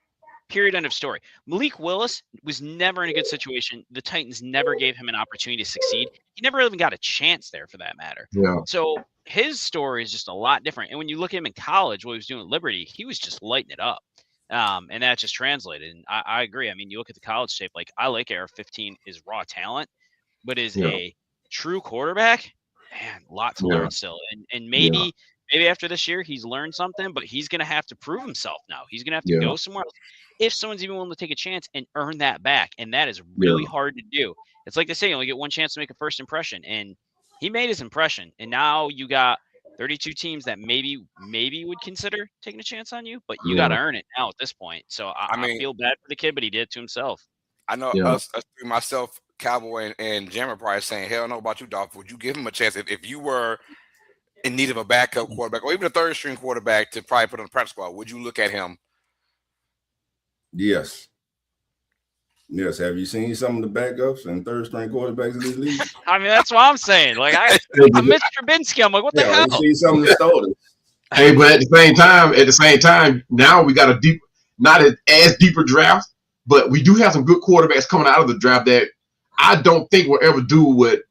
period. End of story. Malik Willis was never in a good situation. The Titans never gave him an opportunity to succeed. He never even got a chance there, for that matter. So his story is just a lot different. And when you look at him in college, what he was doing at Liberty, he was just lighting it up. And that just translated. And I agree. I mean, you look at the college tape, like, I like AR-15 is raw talent, but is a true quarterback, man, a lot to learn still. And maybe after this year, he's learned something, but he's going to have to prove himself now. He's going to have to go somewhere else if someone's even willing to take a chance and earn that back. And that is really hard to do. It's like they say, you only get one chance to make a first impression. And he made his impression. And now you got 32 teams that maybe would consider taking a chance on you, but you got to earn it now at this point. So I feel bad for the kid, but he did it to himself. I know us myself, Cowboy and Jammer probably saying, hell no about you, Dolph. Would you give him a chance if you were in need of a backup quarterback or even a third string quarterback to probably put on the practice squad? Would you look at him? Yes. Have you seen some of the backups and third string quarterbacks in this league? I mean, that's what I'm saying. Like, I'm Mr. Trubisky. I'm like, what the hell? You seen some of the starters. Hey, but at the same time, now we got a not as deeper draft, but we do have some good quarterbacks coming out of the draft that I don't think will ever do what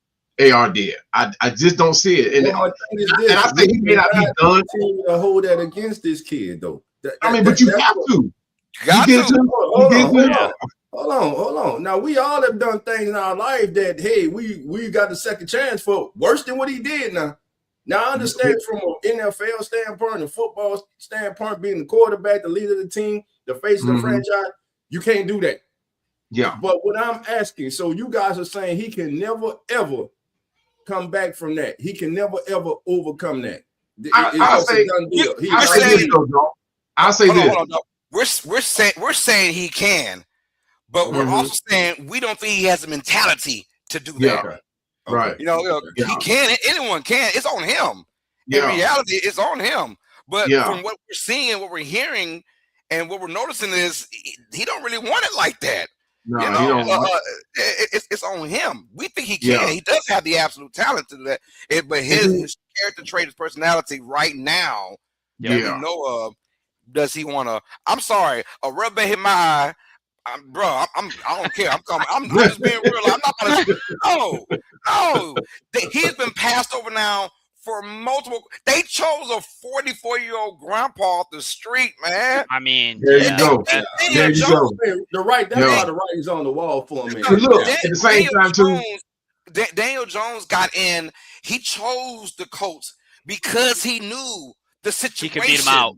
AR did. I just don't see it. And, my thing is this, and I say he may not be done. To hold that against this kid, though. But you have to. Hold on. Now, we all have done things in our life that, hey, we got the second chance for worse than what he did now. Now, I understand from an NFL standpoint, a football standpoint, being the quarterback, the leader of the team, the face of the franchise, you can't do that. Yeah. But what I'm asking, so you guys are saying he can never, ever come back from that. He can never, ever overcome that. I'll say this. We're saying he can, but we're also saying we don't think he has the mentality to do that. Yeah. Right. He can. Anyone can. It's on him. Yeah. In reality, it's on him. But from what we're seeing, what we're hearing, and what we're noticing is he don't really want it like that. No, it's on him. We think he can. Yeah. He does have the absolute talent to do that. But his character trait, his personality right now, that we know of, does he want to? I'm sorry, a rub hit my eye. I don't care. I'm just being real. I'm not gonna. No. He's been passed over now for multiple. They chose a 44-year-old grandpa off the street, man. I mean, there you go. There you go. That's why the writing's on the wall for me. Look, at the same time too. Daniel Jones got in. He chose the Colts because he knew the situation. He could beat him out.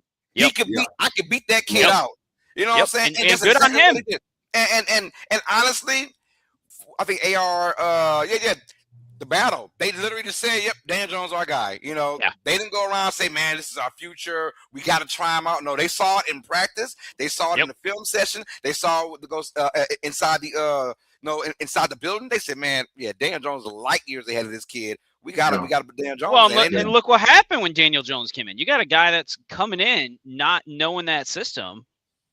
I could beat that kid out. You know what I'm saying? And good on him. And honestly, I think AR, the battle. They literally just said, "Yep, Dan Jones our guy." You know, they didn't go around and say, "Man, this is our future. We got to try him out." No, they saw it in practice. They saw it in the film session. They saw it inside the inside the building. They said, "Man, Dan Jones is light years ahead of this kid. We got to put Dan Jones." Well, and look what happened when Daniel Jones came in. You got a guy that's coming in not knowing that system,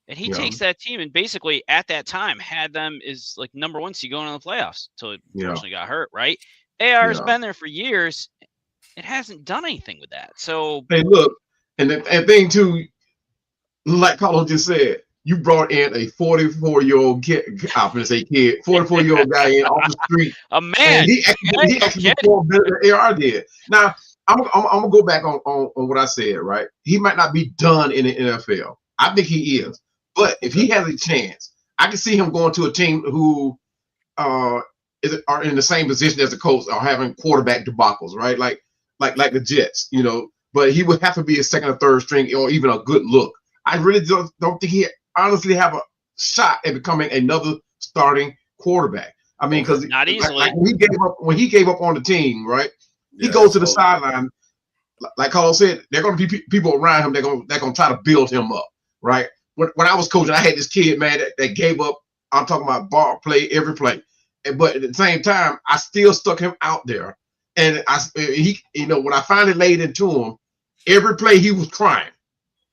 and he takes that team and basically at that time had them as like number 1 seed going in the playoffs until he unfortunately got hurt. Right? AR has been there for years. It hasn't done anything with that. So hey, look, and thing too, like Carlos just said, you brought in a 44-year-old kid. I'm gonna say kid, 44-year-old guy in off the street. A man. He actually performed better than AR did. Now I'm gonna go back on what I said. Right, he might not be done in the NFL. I think he is, but if he has a chance, I can see him going to a team who are in the same position as the Colts, are having quarterback debacles, right? Like the Jets, you know. But he would have to be a second or third string, or even a good look. I really don't think he honestly have a shot at becoming another starting quarterback. I mean, because not easily. Like when he gave up on the team, right? He goes to the sideline. Like Carlos said, there are going to be people around him. They're going to try to build him up, right? When I was coaching, I had this kid, man, that gave up. I'm talking about ball play, every play. But at the same time, I still stuck him out there. And he, when I finally laid into him, every play he was crying.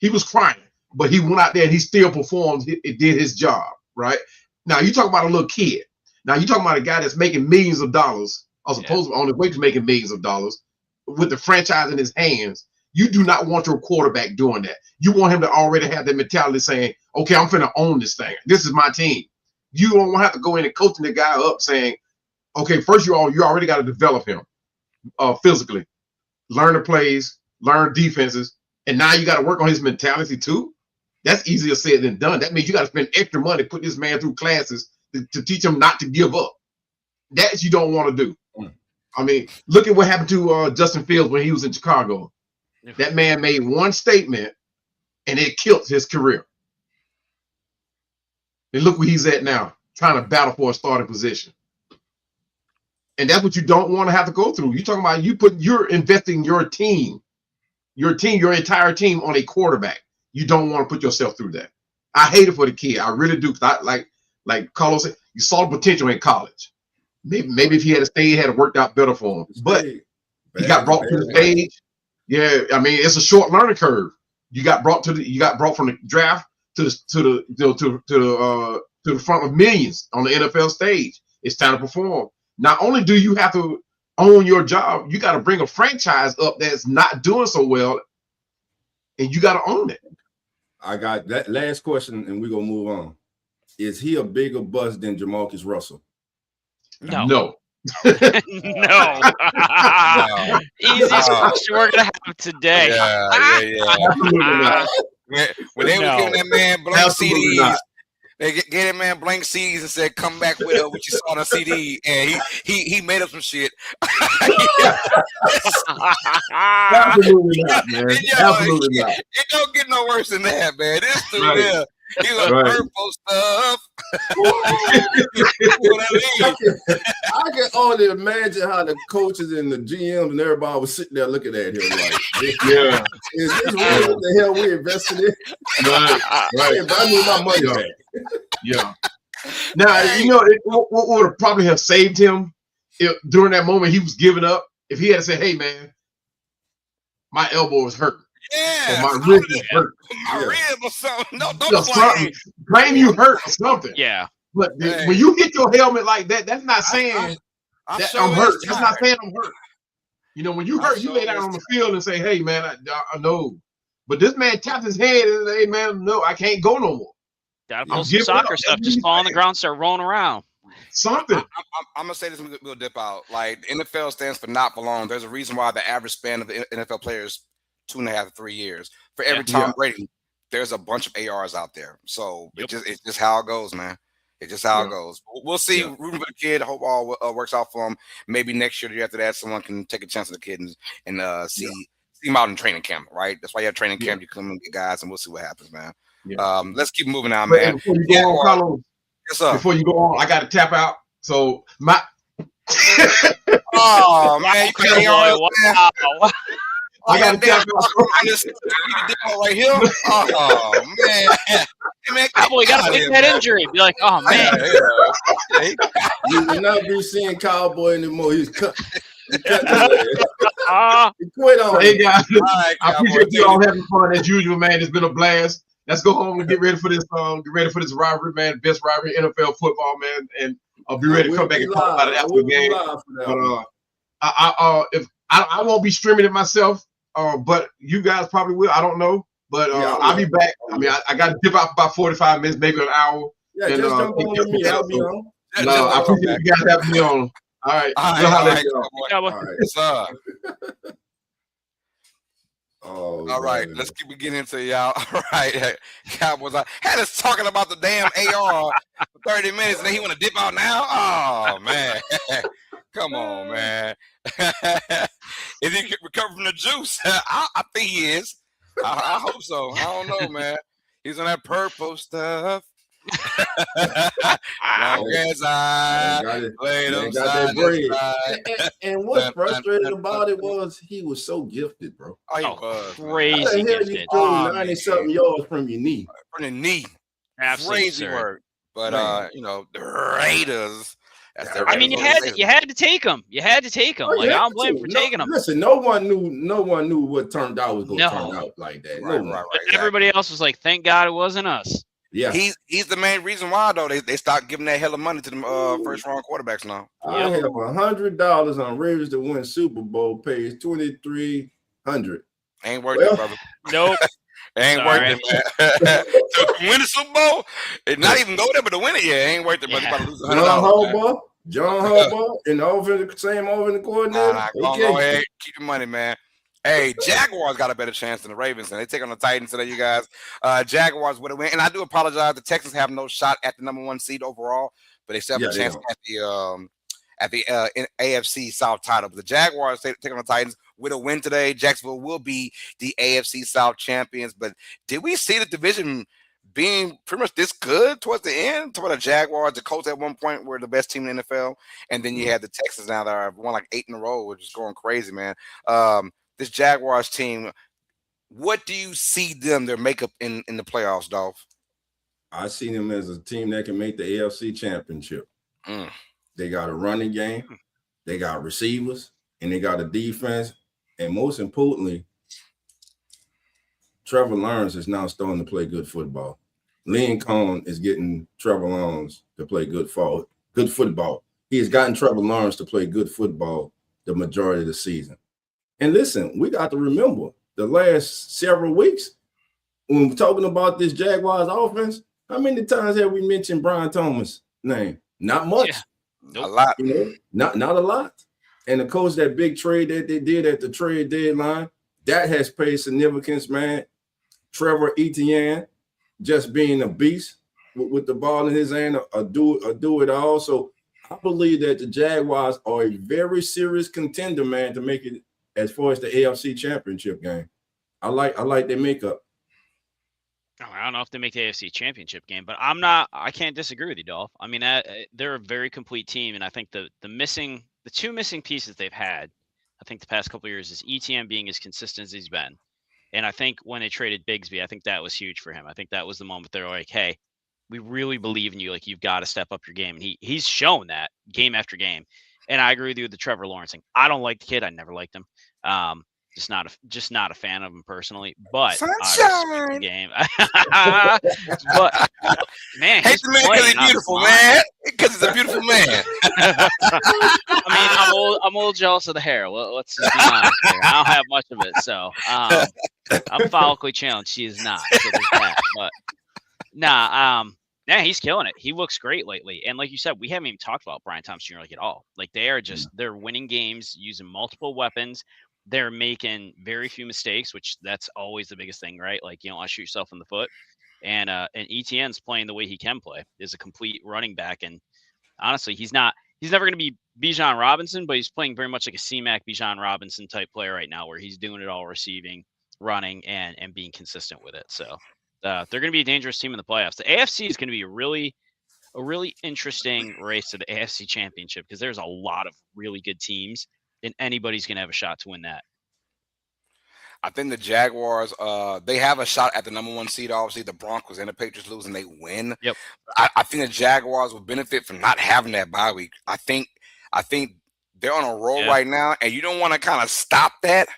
He was crying, but he went out there and he still performed. It did his job, right? Now you talk about a little kid. Now you talking about a guy that's making millions of dollars, or supposed to on his way to making millions of dollars, with the franchise in his hands. You do not want your quarterback doing that. You want him to already have that mentality saying, "Okay, I'm finna own this thing. This is my team." You don't have to go in and coaching the guy up saying, "Okay, first you already got to develop him physically, learn the plays, learn defenses, and now you got to work on his mentality too." That's easier said than done. That means you got to spend extra money, put this man through classes to teach him not to give up. That you don't want to do. I mean, look at what happened to Justin Fields when he was in Chicago. That man made one statement, and it killed his career. And look where he's at now, trying to battle for a starting position. And that's what you don't want to have to go through. You're talking about you're investing your entire team on a quarterback. You don't want to put yourself through that. I hate it for the kid. I really do. Like Carlos said, you saw the potential in college. Maybe if he had stayed, had it worked out better for him. But he got brought to the stage. Yeah, I mean, it's a short learning curve. You got brought from the draft to the front of millions on the NFL stage. It's time to perform. Not only do you have to own your job, you got to bring a franchise up that's not doing so well, and you got to own it. I got that last question, and we're gonna move on. Is he a bigger bust than Jamarcus Russell? No. No. Easiest question we're gonna have today. Yeah. Absolutely not. When they were giving that man blank Absolutely CDs, not. they gave that man blank CDs and said, "Come back with what you saw on a CD," and he made up some shit. Absolutely not, man. Absolutely not. It don't get no worse than that, man. This dude Right. there, he's like purple stuff. I can only imagine how the coaches and the GMs and everybody was sitting there looking at him like, Yeah. is this really what the hell we invested in? Right. If I need my money back. Yeah. Now, what would probably have saved him if during that moment he was giving up, if he had said, "Hey, man, my elbow is hurt. Yeah. Or my rib is hurt. My rib or something. No, something. Claim you hurt or something." Yeah. But when you hit your helmet like that, that's not saying that I'm hurt. That's not saying I'm hurt. When you hurt, you lay down on the field and say, "Hey, man, I know." But this man tapped his head and said, "Hey, man, no, I can't go no more." Gotta pull some soccer stuff. Just fall on the ground, start rolling around. Something. I'm gonna say this. We'll dip out. Like NFL stands for not for long. There's a reason why the average span of the NFL players 2.5 to 3 years. For every Tom Brady, there's a bunch of ARs out there. So it's just how it goes, man. It's just how it goes. We'll see. Rooting for the kid. Hope all works out for him. Maybe next year, the year after that, someone can take a chance on the kid and see him out in training camp. Right. That's why you have training camp. You come and get guys, and we'll see what happens, man. Yeah. Let's keep moving on, man. Before you go on, Carlos, yes, sir. Before you go on, I got to tap out. So oh man, you can't I got to tap out. Right here. Oh man, Cowboy got to fix that injury. Be like, oh man. You will not be seeing Cowboy anymore. He's cut. He quit on. Hey guys, I appreciate you all having fun as usual, man. It's been a blast. Let's go home and get ready for this. Get ready for this rivalry, man. Best rivalry in NFL football, man. And I'll be ready to come back and talk about it after the game. But if I won't be streaming it myself, but you guys probably will. I don't know, but I'll be back. I mean, I got to dip out about 45 minutes, maybe an hour. Yeah, and, just jump on with me. I'll be on. No, I appreciate you guys having me on. All right. All right. Oh, all right, let's keep getting into y'all. All right, Cowboys. Had us talking about the damn AR for 30 minutes, and then he want to dip out now. Oh man, come on, man. Is he recovered from the juice? I think he is. I hope so. I don't know, man. He's on that purple stuff. Long as I played on side and what's frustrating about it was he was so gifted, bro. Oh, he was crazy gifted. You threw 90-something yards from your knee. From the knee. Absolutely crazy work. But the Raiders. I mean, you had to take him. You had to take him. I don't blame him for taking him. Listen, no one knew what turned out was going to turn out like that. Right. Everybody else was like, "Thank God it wasn't us." Yeah, he's the main reason why though they stopped giving that hell of money to them first round quarterbacks now. I have $100 on Raiders to win Super Bowl. Pays $2,300. Ain't worth it, brother. Nope. Ain't worth it, man. To win the Super Bowl, not even go there, but to win it, ain't worth it. But about to lose $100. John Harbaugh, and the same offensive coordinator. Go ahead, keep your money, man. Hey, Jaguars got a better chance than the Ravens, and they take on the Titans today, you guys. Jaguars would have win, and I do apologize. The Texans have no shot at the number 1 seed overall, but they still have a chance at the AFC South title. But the Jaguars take on the Titans with a win today. Jacksonville will be the AFC South champions. But did we see the division being pretty much this good towards the end? Toward the Jaguars, the Colts at one point were the best team in the NFL, and then you had the Texans now that are won like 8 in a row, which is going crazy, man. This Jaguars team, what do you see their makeup in the playoffs, Dolph? I see them as a team that can make the AFC championship. They got a running game, they got receivers, and they got a defense. And most importantly, Trevor Lawrence is now starting to play good football. Lincoln is getting Trevor Lawrence to play good football. He has gotten Trevor Lawrence to play good football the majority of the season. And listen, we got to remember the last several weeks when we're talking about this Jaguars offense, how many times have we mentioned Brian Thomas' name? Not much. Nope. A lot. Not a lot. And of course, that big trade that they did at the trade deadline, that has paid significance, man. Trevor Etienne just being a beast with the ball in his hand, do it all. So I believe that the Jaguars are a very serious contender, man, to make it as far as the AFC Championship game. I like their makeup. I don't know if they make the AFC Championship game, but I can't disagree with you, Dolph. I mean, they're a very complete team, and I think the two missing pieces they've had, I think the past couple of years, is ETN being as consistent as he's been. And I think when they traded Bigsby, I think that was huge for him. I think that was the moment they're like, hey, we really believe in you. Like, you've got to step up your game. And he's shown that game after game. And I agree with you with the Trevor Lawrence thing. I don't like the kid. I never liked him. Just not a fan of him personally. But Sunshine. The game. But man, hate the man because he's beautiful, man. Because he's a beautiful man. I mean, I'm a little jealous of the hair. Let's just be honest here. I don't have much of it, so I'm follically challenged. She is not. So there's that. But yeah, he's killing it. He looks great lately. And like you said, we haven't even talked about Brian Thompson Jr. like at all. Like, they're winning games using multiple weapons. They're making very few mistakes, which that's always the biggest thing, right? Like, you don't want to shoot yourself in the foot. And ETN's playing the way he can play, is a complete running back. And honestly, he's never going to be Bijan Robinson, but he's playing very much like a C-Mac Bijan Robinson type player right now, where he's doing it all, receiving, running, and being consistent with it. So they're going to be a dangerous team in the playoffs. The AFC is going to be a really interesting race to the AFC Championship, because there's a lot of really good teams, and anybody's going to have a shot to win that. I think the Jaguars, they have a shot at the number 1 seed. Obviously, the Broncos and the Patriots lose and they win. Yep. I think the Jaguars will benefit from not having that bye week. I think they're on a roll right now, and you don't want to kind of stop that,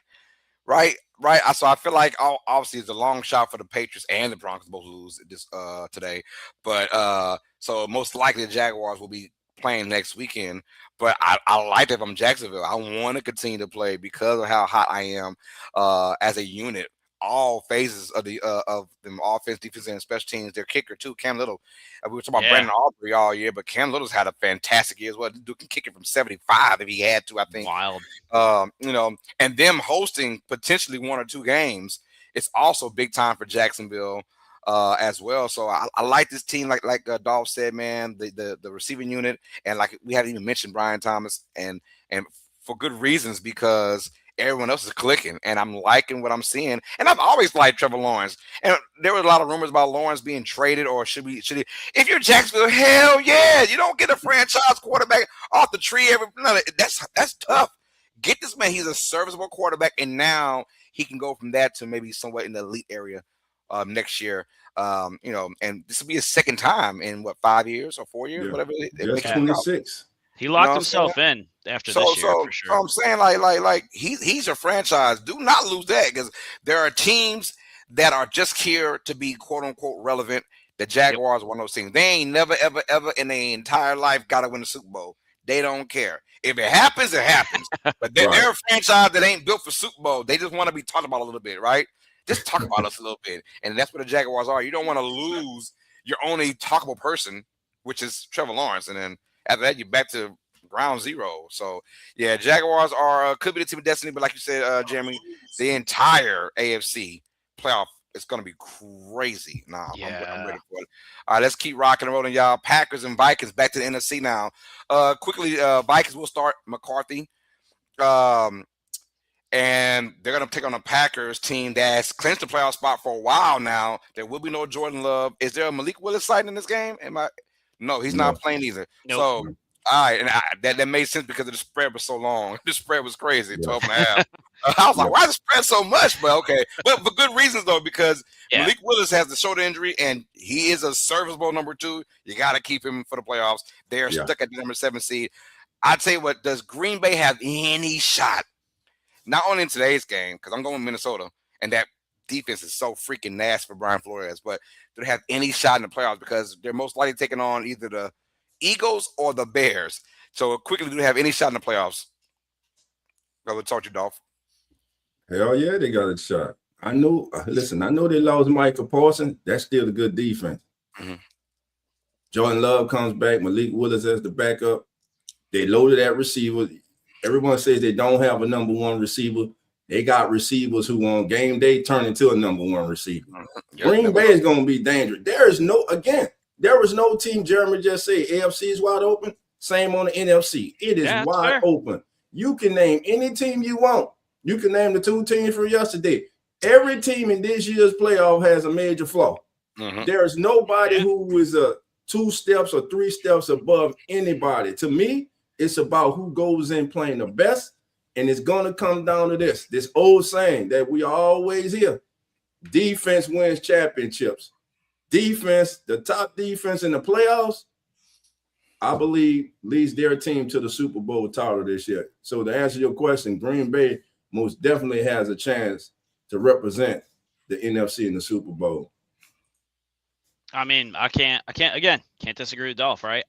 right? Right. So I feel like obviously it's a long shot for the Patriots and the Broncos both lose this today, but so most likely the Jaguars will be playing next weekend. But I like that from Jacksonville. I want to continue to play because of how hot I am as a unit. All phases of the offense, defense, and special teams. Their kicker too, Cam Little. We were talking about Brandon Aubrey all year, but Cam Little's had a fantastic year as well. Dude can kick it from 75 if he had to. I think. Wild. And them hosting potentially 1 or 2 games. It's also big time for Jacksonville as well. So I like this team. Like Dolph said, man, the receiving unit, and like we haven't even mentioned Brian Thomas, and for good reasons, because everyone else is clicking, and I'm liking what I'm seeing. And I've always liked Trevor Lawrence. And there were a lot of rumors about Lawrence being traded, or should he? If you're Jacksonville, hell yeah, you don't get a franchise quarterback off the tree that's tough. Get this man. He's a serviceable quarterback, and now he can go from that to maybe somewhat in the elite area next year. And this will be his second time in 5 years or 4 years, whatever. That's 26. He locked himself in after this year, for sure. So I'm saying, like he's a franchise. Do not lose that, because there are teams that are just here to be quote unquote relevant. The Jaguars are one of those teams. They ain't never, ever, ever in their entire life got to win the Super Bowl. They don't care. If it happens, it happens. But they're a franchise that ain't built for Super Bowl. They just want to be talked about a little bit, right? Just talk about us a little bit. And that's what the Jaguars are. You don't want to lose your only talkable person, which is Trevor Lawrence. And then after that, you're back to ground zero. So, yeah, Jaguars could be the team of destiny. But like you said, Jeremy, the entire AFC playoff is going to be crazy. I'm ready for it. All right, let's keep rocking and rolling, y'all. Packers and Vikings back to the NFC now. Quickly, Vikings will start McCarthy. And they're going to take on a Packers team that's clinched the playoff spot for a while now. There will be no Jordan Love. Is there a Malik Willis sighting in this game? No, he's not playing either. Nope. So, all right, and that made sense because the spread was so long. The spread was crazy, 12.5. I was like, why is the spread so much? But okay. But for good reasons, though, because Malik Willis has the shoulder injury, and he is a serviceable number 2. You got to keep him for the playoffs. They're stuck at the number 7 seed. I'd tell you what, does Green Bay have any shot? Not only in today's game, because I'm going with Minnesota, and that defense is so freaking nasty for Brian Flores, but do they have any shot in the playoffs? Because they're most likely taking on either the Eagles or the Bears. So quickly, do they have any shot in the playoffs? Go with talk to Dolph. Hell yeah, they got a shot. I know they lost Michael Parsons. That's still a good defense. Mm-hmm. Jordan Love comes back. Malik Willis as the backup. They loaded at receiver. Everyone says they don't have a number one receiver. They got receivers who on game day turn into a number one receiver. Green Bay is going to be dangerous. There was no team, Jeremy just said, AFC is wide open. Same on the NFC. It is wide open. You can name any team you want. You can name the two teams from yesterday. Every team in this year's playoff has a major flaw. There is nobody who is 2 steps or 3 steps above anybody. To me, it's about who goes in playing the best, and it's going to come down to this old saying that we always hear. Defense wins championships. Defense, the top defense in the playoffs, I believe, leads their team to the Super Bowl title this year. So to answer your question, Green Bay most definitely has a chance to represent the NFC in the Super Bowl. I mean, I can't disagree with Dolph, right?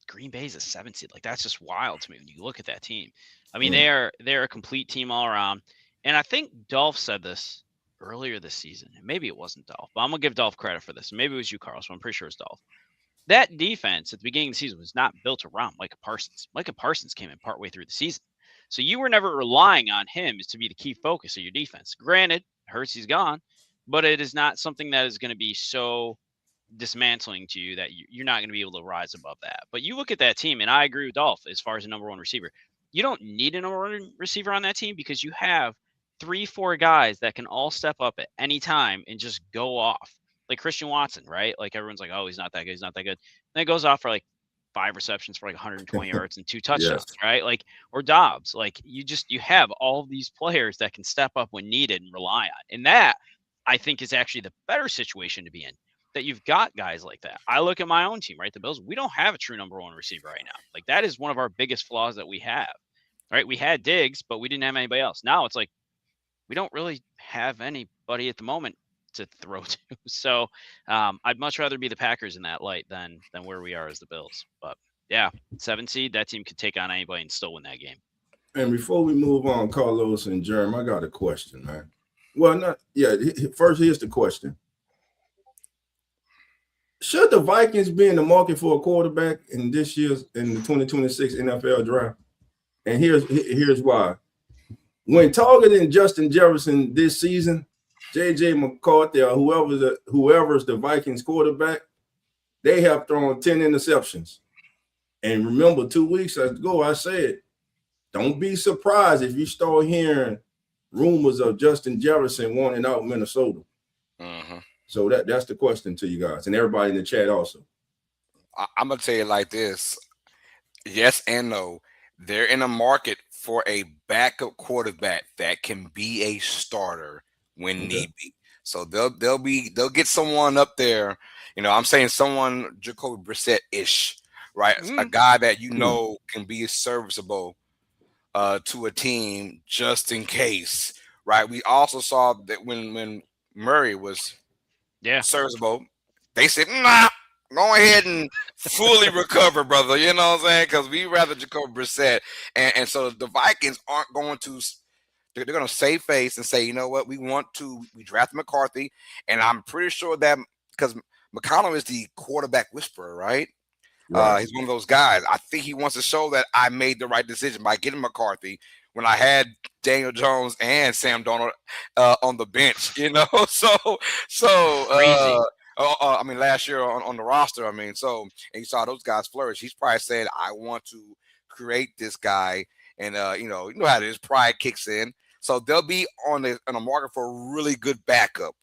Green Bay's a 7 seed. Like, that's just wild to me when you look at that team. I mean, they're a complete team all around. And I think Dolph said this earlier this season. And maybe it wasn't Dolph, but I'm going to give Dolph credit for this. Maybe it was you, Carl, so I'm pretty sure it was Dolph. That defense at the beginning of the season was not built around Micah Parsons. Micah Parsons came in partway through the season. So you were never relying on him to be the key focus of your defense. Granted, Hurts, he's gone, but it is not something that is going to be so dismantling to you that you're not going to be able to rise above that. But you look at that team, and I agree with Dolph as far as a number one receiver. You don't need a number one receiver on that team because you have 3-4 guys that can all step up at any time and just go off. Like Christian Watson, right? Like everyone's like, oh, he's not that good. He's not that good. Then it goes off for like 5 receptions for like 120 yards and 2 touchdowns, right? Like, or Dobbs. Like you have all of these players that can step up when needed and rely on. And that, I think, is actually the better situation to be in, that you've got guys like that. I look at my own team, right? The Bills, we don't have a true number one receiver right now. Like that is one of our biggest flaws that we have, right? We had Diggs, but we didn't have anybody else. Now it's like, we don't really have anybody at the moment to throw to. So I'd much rather be the Packers in that light than where we are as the Bills. But yeah, 7 seed, that team could take on anybody and still win that game. And before we move on, Carlos and Jerem, I got a question, man. Well, first, here's the question. Should the Vikings be in the market for a quarterback in the 2026 NFL draft? And here's why. When targeting Justin Jefferson this season, J.J. McCarthy or whoever's the Vikings quarterback, they have thrown 10 interceptions. And remember, 2 weeks ago, I said, don't be surprised if you start hearing rumors of Justin Jefferson wanting out Minnesota. So that's the question to you guys and everybody in the chat also. I'm going to tell you like this. Yes and no. They're in a market for a backup quarterback that can be a starter when need be. So they'll get someone up there. You know, I'm saying someone Jacoby Brissett-ish, right? A guy that can be serviceable to a team just in case, right? We also saw that when Murray was serviceable, they said, nah, go ahead and fully recover, brother. You know what I'm saying? Because we rather Jacoby Brissett. And so the Vikings aren't going to – they're going to save face and say, you know what, we draft McCarthy. And I'm pretty sure that because McConnell is the quarterback whisperer, right? He's one of those guys. I think he wants to show that I made the right decision by getting McCarthy when I had Daniel Jones and Sam Darnold on the bench, you know? I mean, last year on the roster, and you saw those guys flourish. He's probably saying, I want to create this guy. And, you know how it is. Pride kicks in. So they'll be on a market for a really good backup.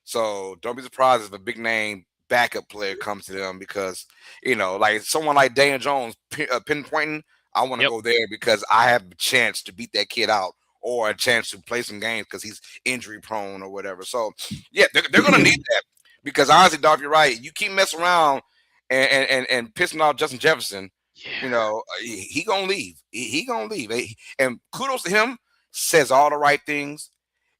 So don't be surprised if a big name backup player comes to them because, you know, like someone like Daniel Jones pinpointing, I want to go there because I have a chance to beat that kid out or a chance to play some games because he's injury prone or whatever. So, yeah, they're going to need that because honestly, Dolph, you're right. You keep messing around and pissing off Justin Jefferson, you know, he going to leave. He going to leave. And kudos to him, says all the right things.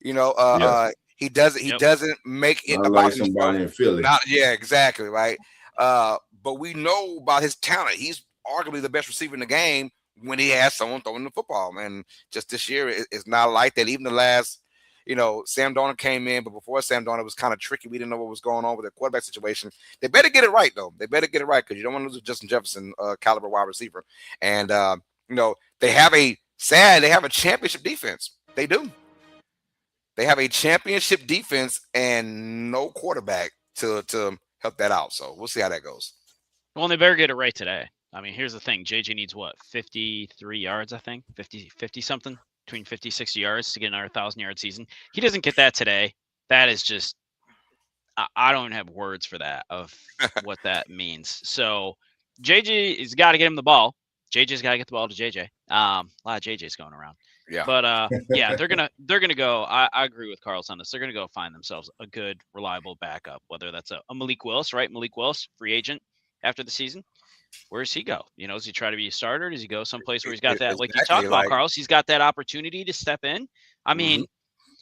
You know, he doesn't make it about somebody in Philly. Exactly, right? But we know about his talent. He's arguably the best receiver in the game when he has someone throwing the football. And just this year, it's not like that. Even the last, Sam Darnold came in, but before Sam Darnold, it was kind of tricky. We didn't know what was going on with the quarterback situation. They better get it right, though. They better get it right because you don't want to lose Justin Jefferson, caliber wide receiver. And, they have a championship defense. They do. They have a championship defense and no quarterback to help that out. So we'll see how that goes. Well, they better get it right today. I mean, here's the thing. JJ needs what? 53 yards, I think. 50 something, between 50, 60 yards to get another 1,000-yard season. He doesn't get that today. That is just, I don't have words for that, of what that means. So JJ has got to get him the ball. JJ's got to get the ball to JJ. A lot of JJ's going around. Yeah. But yeah, they're gonna go. I agree with Carlos on this. They're gonna go find themselves a good, reliable backup. Whether that's a Malik Willis, right? Malik Willis, free agent after the season. Where does he go? Does he try to be a starter? Does he go someplace where he's got that, like you talked about, Carlos? He's got that opportunity to step in. I mean,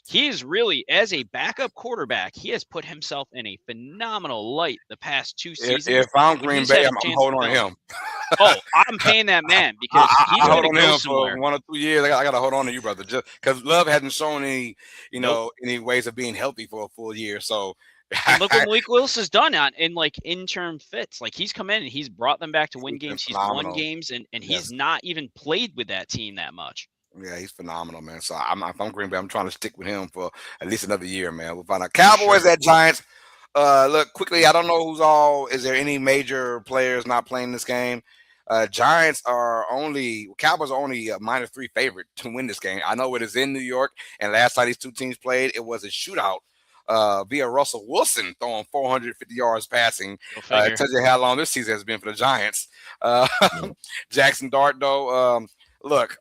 he is really, as a backup quarterback, he has put himself in a phenomenal light the past 2 seasons. If I'm Green Bay, I'm holding on to him. Oh, I'm paying that man because he's going to go somewhere. For 1 or 2 years. I got to hold on to you, brother, just because Love hasn't shown any, any ways of being healthy for a full year. So look what Malik Willis has done in like interim fits. Like he's come in and he's brought them back to win games. He's won games and he's not even played with that team that much. Yeah, he's phenomenal, man. So if I'm Green Bay, I'm trying to stick with him for at least another year, man. We'll find out. Cowboys at Giants. Look, quickly, I don't know is there any major players not playing this game? Cowboys are only a -3 favorite to win this game. I know it is in New York, and last time these two teams played, it was a shootout via Russell Wilson throwing 450 yards passing. It tells you how long this season has been for the Giants. Jackson Dart, though, look,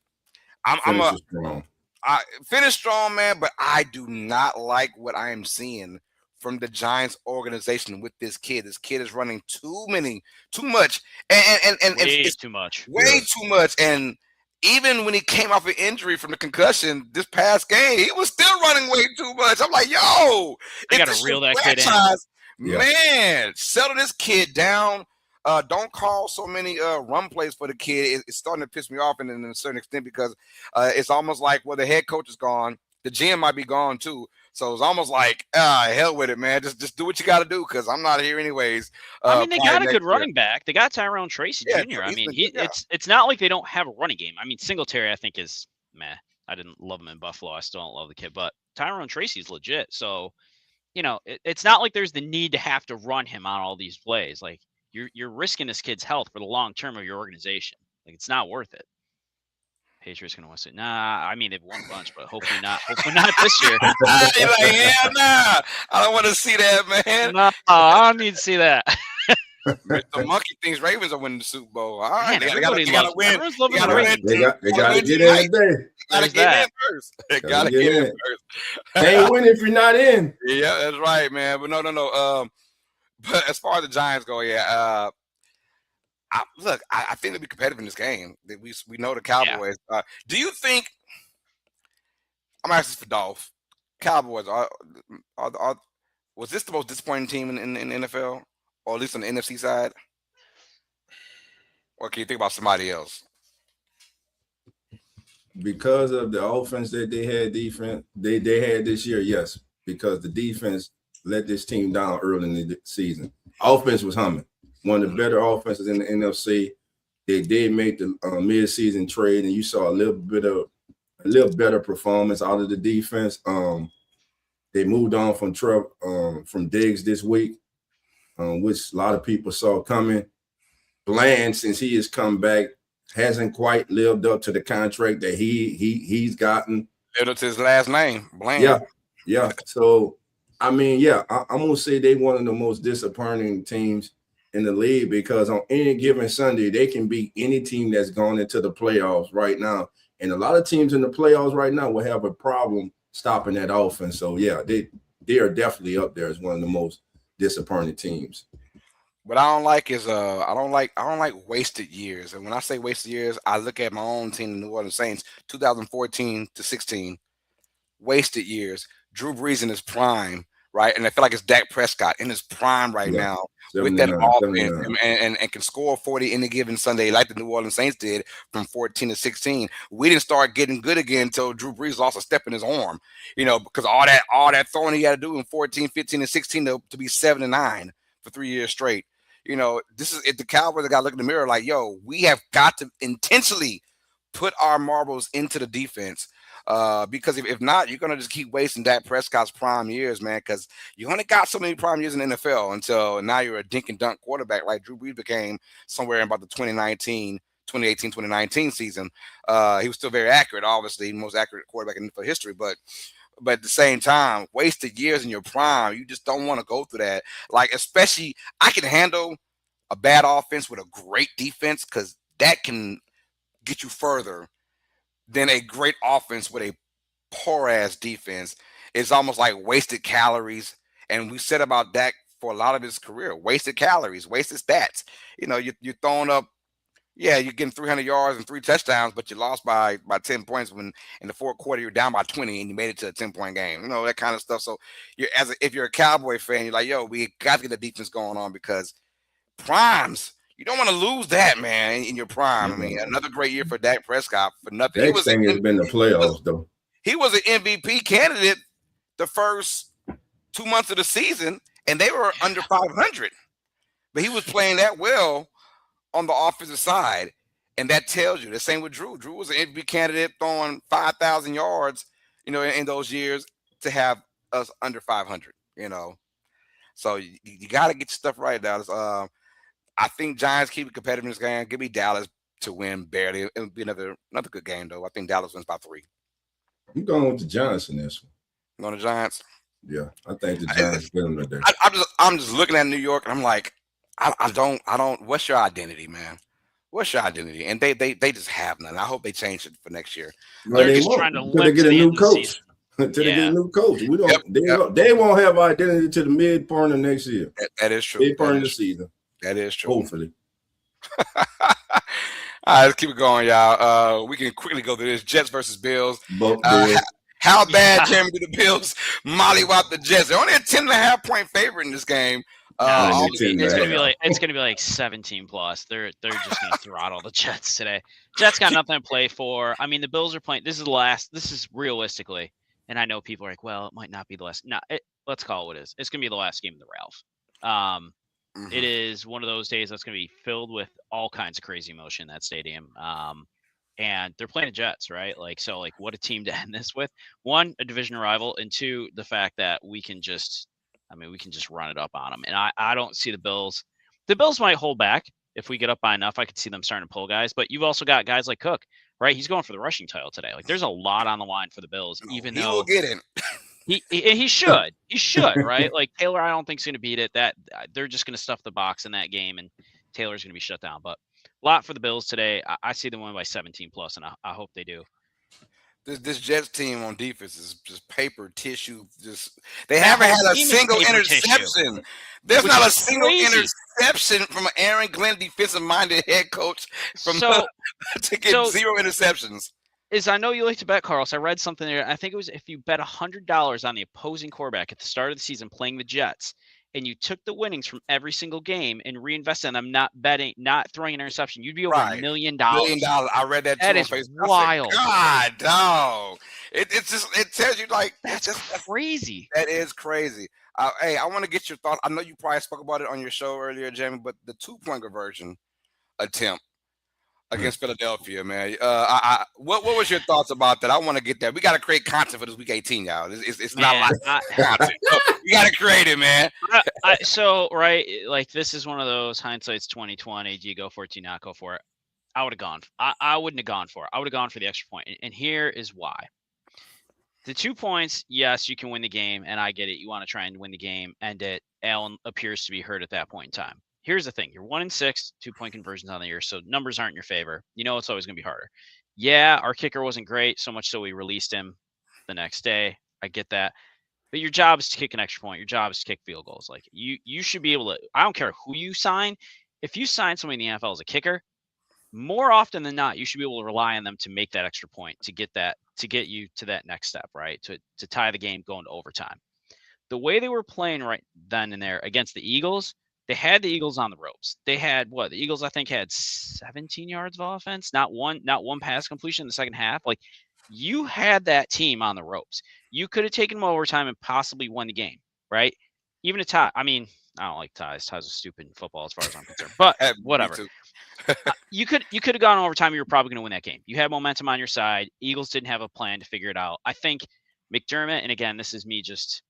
I finished strong, man, but I do not like what I am seeing from the Giants organization with this kid. This kid is running too much, and it's too much, way too much. And even when he came off an injury from the concussion this past game, he was still running way too much. I'm like, yo, I gotta reel that kid in. Man, settle this kid down. Don't call so many run plays for the kid. It's starting to piss me off in a certain extent because it's almost like, well, the head coach is gone. The GM might be gone too. So it's almost like, hell with it, man. Just do what you got to do because I'm not here anyways. I mean, they got a good running back. They got Tyrone Tracy Jr. I mean, it's not like they don't have a running game. I mean, Singletary, I think, is meh. I didn't love him in Buffalo. I still don't love the kid. But Tyrone Tracy's legit. So, it's not like there's the need to have to run him on all these plays. Like, you're risking this kid's health for the long term of your organization. Like, it's not worth it. Patriots gonna win it. Nah, I mean they've won a bunch, but hopefully not. Hopefully not this year. You're like, yeah, nah. I don't want to see that, man. No, I don't need to see that. The monkey thinks Ravens are winning the Super Bowl. All right, man, they gotta win. Everyone's loving the Ravens. They gotta get in today. Gotta get in first. They gotta get in first. They ain't winning if you're not in. Yeah, that's right, man. But no. But as far as the Giants go, I think they'll be competitive in this game. We know the Cowboys. Yeah. Do you think? I'm asking for Dolph. Cowboys was this the most disappointing team in the NFL, or at least on the NFC side? Or can you think about somebody else? Because of the offense that they had, defense they had this year, yes. Because the defense let this team down early in the season. Offense was humming. One of the better offenses in the NFC. They did make the mid-season trade, and you saw a little better performance out of the defense. They moved on from Diggs this week, which a lot of people saw coming. Bland, since he has come back, hasn't quite lived up to the contract that he's gotten. Lived up to his last name, Bland. Yeah. So, I mean, I'm gonna say they one of the most disappointing teams in the league because on any given Sunday, they can beat any team that's gone into the playoffs right now. And a lot of teams in the playoffs right now will have a problem stopping that offense. So, they are definitely up there as one of the most disappointing teams. What I don't like is I don't like wasted years. And when I say wasted years, I look at my own team, the New Orleans Saints, 2014 to 16, wasted years. Drew Brees in his prime, right? And I feel like it's Dak Prescott in his prime right now with that 79, offense 79. and can score 40 any given Sunday like the New Orleans Saints did from 14 to 16. We didn't start getting good again until Drew Brees lost a step in his arm, because all that throwing he had to do in 14, 15, and 16 to be 7-9 for 3 years straight. This is the Cowboys that got to look in the mirror like, yo, we have got to intentionally put our marbles into the defense. Because if not, you're going to just keep wasting Dak Prescott's prime years, man, because you only got so many prime years in the NFL until now you're a dink and dunk quarterback like Drew Brees became somewhere in about the 2018, 2019 season. He was still very accurate, obviously, most accurate quarterback in NFL history, but at the same time, wasted years in your prime, you just don't want to go through that. Like, especially, I can handle a bad offense with a great defense because that can get you further than a great offense with a poor ass defense. It's almost like wasted calories. And we said about Dak for a lot of his career, wasted calories, wasted stats. You're throwing up, you're getting 300 yards and 3 touchdowns, but you lost by 10 points when in the fourth quarter you're down by 20 and you made it to a 10-point game. That kind of stuff. So if you're a Cowboy fan, you're like, yo, we got to get the defense going on because primes, you don't want to lose that, man, in your prime. I mean, another great year for Dak Prescott for nothing. Next thing has been the playoffs, though. He was an MVP candidate the first 2 months of the season, and they were under 500. But he was playing that well on the offensive side, and that tells you. The same with Drew. Drew was an MVP candidate throwing 5,000 yards, in those years to have us under 500, So you got to get your stuff right, Dallas. I think Giants keep it competitive in this game. Give me Dallas to win barely. It'll be another good game, though. I think Dallas wins by 3. I'm going with the Giants in this one. You going to Giants? Yeah, I think the Giants win them today. I'm just looking at New York, and I'm like, I don't. What's your identity, man? What's your identity? And they just have none. I hope they change it for next year. Well, they're just trying to limp to the end of the season. Until they get a new coach. We don't. They won't have identity to the mid part of next year. That is true. Mid part of the season. That is true. Hopefully. All right, let's keep it going, y'all. We can quickly go through this. Jets versus Bills. How bad, Jeremy, do the Bills mollywop the Jets? They're only a 10.5-point favorite in this game. It's gonna be like 17 plus. They're just gonna throttle the Jets today. Jets got nothing to play for. I mean, the Bills are playing. This is realistically, and I know people are like, well, it might not be the last. No, let's call it what it is. It's gonna be the last game of the Ralph. It is one of those days that's going to be filled with all kinds of crazy emotion in that stadium. And they're playing the Jets, right? So what a team to end this with. 1, a division rival, and 2, the fact that we can just run it up on them. And I don't see the Bills. The Bills might hold back if we get up by enough. I could see them starting to pull guys, but you've also got guys like Cook, right? He's going for the rushing title today. There's a lot on the line for the Bills, even though he will get in. He should, right? Taylor, I don't think is going to beat it. That they're just going to stuff the box in that game, and Taylor's going to be shut down. But a lot for the Bills today. I see them win by 17 plus, and I hope they do. This Jets team on defense is just paper tissue. They haven't had a single interception. There's not a single interception from an Aaron Glenn defensive-minded head coach to get 0 interceptions. I know you like to bet, Carl. So I read something there. I think it was if you bet $100 on the opposing quarterback at the start of the season playing the Jets, and you took the winnings from every single game and reinvested in them, not throwing an interception, you'd be over $1 million. $1 million. I read that too. That is wild. God, dog. It tells you that's crazy. That is crazy. Hey, I want to get your thoughts. I know you probably spoke about it on your show earlier, Jamie, but the 2-point conversion attempt against Philadelphia, man. What was your thoughts about that? I want to get that. We got to create content for this week 18, y'all. It's not like content. We got to create it, man. This is one of those hindsight's 2020. Do you go for it? Do you not go for it? I would have gone. I wouldn't have gone for it. I would have gone for the extra point. And here is why. The 2 points, yes, you can win the game, and I get it. You want to try and win the game, and Allen appears to be hurt at that point in time. Here's the thing. You're 1-6, 2-point conversions on the year, so numbers aren't in your favor. It's always going to be harder. Yeah, our kicker wasn't great, so much so we released him the next day. I get that. But your job is to kick an extra point. Your job is to kick field goals. You should be able to – I don't care who you sign. If you sign somebody in the NFL as a kicker, more often than not, you should be able to rely on them to make that extra point, to get you to that next step, right? To tie the game going to overtime. the way they were playing right then and there against the Eagles, they had the Eagles on the ropes. They had what? The Eagles, I think, had 17 yards of offense, not one pass completion in the second half. Like, you had that team on the ropes. You could have taken them overtime and possibly won the game, right? Even a tie. I mean, I don't like ties. Ties are stupid in football as far as I'm concerned. But whatever. You could have gone overtime. You were probably going to win that game. You had momentum on your side. Eagles didn't have a plan to figure it out. I think McDermott, and again, this is me just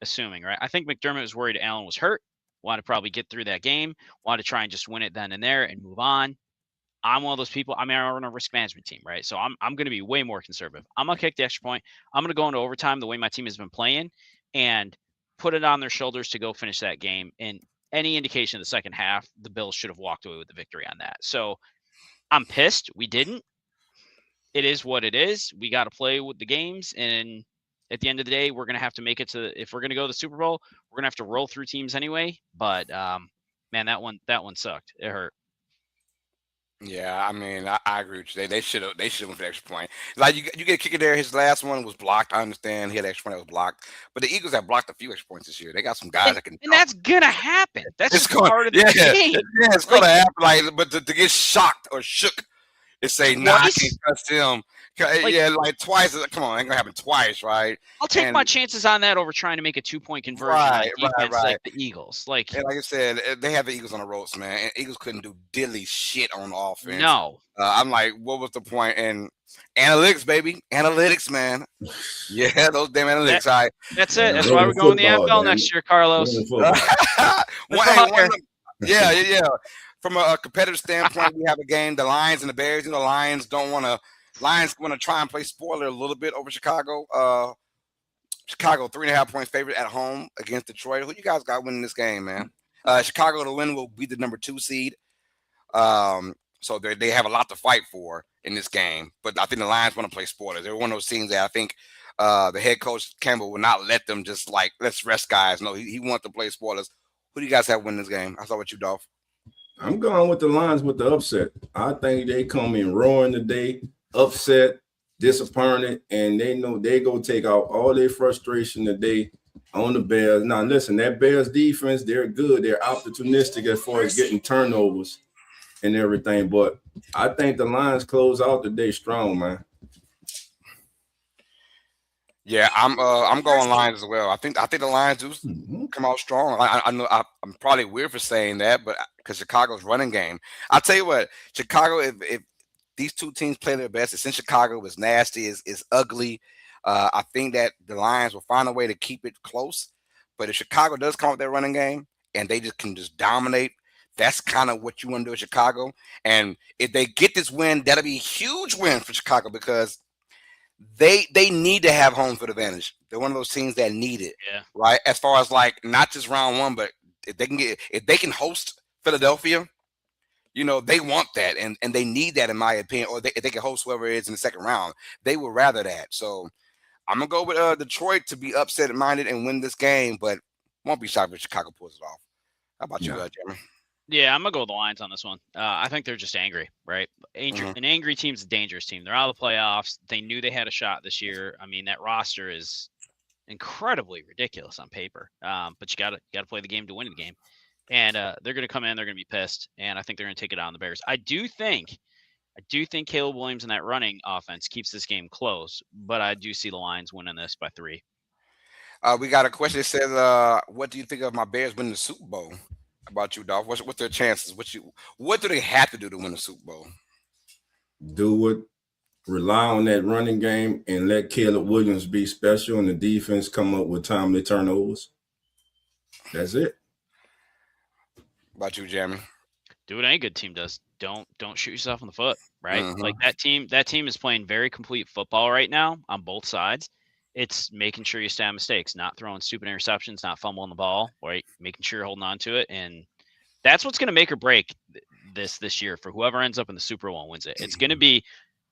assuming, right? I think McDermott was worried Allen was hurt, wanted to probably get through that game, wanted to try and just win it then and there and move on. I'm one of those people. I mean, I run a risk management team, right? So I'm going to be way more conservative. I'm going to kick the extra point. I'm going to go into overtime the way my team has been playing and put it on their shoulders to go finish that game. And any indication in the second half, the Bills should have walked away with the victory on that. So I'm pissed. We didn't. It is what it is. We got to play with the games. And at the end of the day, we're going to have to make it to, if we're going to go to the Super Bowl, we're going to have to roll through teams anyway. But man, that one sucked. It hurt. Yeah, I mean, I agree with you. They should have went for the extra point. Like you get a kicker there. His last one was blocked. I understand he had an extra point that was blocked, but the Eagles have blocked a few extra points this year. They got some guys that can. And that's gonna happen. That's just part of the game. Yeah, it's gonna happen. Like, but to get shocked or shook and say, "Nah, I can't trust him." Like twice. Come on, it ain't gonna happen twice, right? I'll take my chances on that over trying to make a 2-point conversion right. like the Eagles. Like I said, they have the Eagles on the ropes, man. And Eagles couldn't do diddly shit on offense. No. I'm like, what was the point? And analytics, baby. Analytics, man. Yeah, those damn analytics. That's it. That's why we're going to the NFL next year, Carlos. Yeah. From a competitive standpoint, we have a game. The Lions and the Bears. You know, Lions want to try and play spoiler a little bit over Chicago. Chicago 3.5-point favorite at home against Detroit. Who you guys got winning this game, man? Chicago to win will be the number 2 seed. So they have a lot to fight for in this game. But I think the Lions want to play spoilers. They're one of those teams that I think the head coach Campbell will not let them just like, let's rest guys. No, he wants to play spoilers. Who do you guys have winning this game? I saw what you, Dolph. I'm going with the Lions with the upset. I think they come in roaring today, upset, disappointed, and they know they go take out all their frustration today on the Bears. Now, listen, that Bears defense, they're good. They're opportunistic as far as getting turnovers and everything. But I think the Lions close out the day strong, man. Yeah, I'm going Lions as well. I think the Lions do come out strong. I know I'm probably weird for saying that, but because Chicago's running game, I'll tell you what, Chicago, if these two teams play their best, it's in Chicago, it's nasty, it's ugly. I think that the Lions will find a way to keep it close. But if Chicago does come with their running game and they can dominate, that's kind of what you want to do in Chicago. And if they get this win, that'll be a huge win for Chicago because they need to have home field advantage. They're one of those teams that need it, right? As far as like not just round one, but if they can host Philadelphia, you know, they want that and they need that in my opinion. Or if they can host whoever it is in the second round, they would rather that. So I'm gonna go with Detroit to be upset minded and win this game, but won't be shocked if Chicago pulls it off. How about you, Jeremy? Yeah, I'm going to go with the Lions on this one. I think they're just angry, right? An angry team's a dangerous team. They're out of the playoffs. They knew they had a shot this year. I mean, that roster is incredibly ridiculous on paper. But you got to play the game to win the game. And they're going to come in. They're going to be pissed. And I think they're going to take it on the Bears. I do think Caleb Williams and that running offense keeps this game close. But I do see the Lions winning this by 3. We got a question that says, what do you think of my Bears winning the Super Bowl? About you, Dolph? What's their chances? What do they have to do to win the Super Bowl? Do it. Rely on that running game and let Caleb Williams be special and the defense come up with timely turnovers. That's it. About you, Jeremy? Do what any good team does. Don't shoot yourself in the foot, right? Like that team is playing very complete football right now on both sides. It's making sure you stay on mistakes, not throwing stupid interceptions, not fumbling the ball, right? Making sure you're holding on to it. And that's what's going to make or break this year for whoever ends up in the Super Bowl and wins it. It's going to be,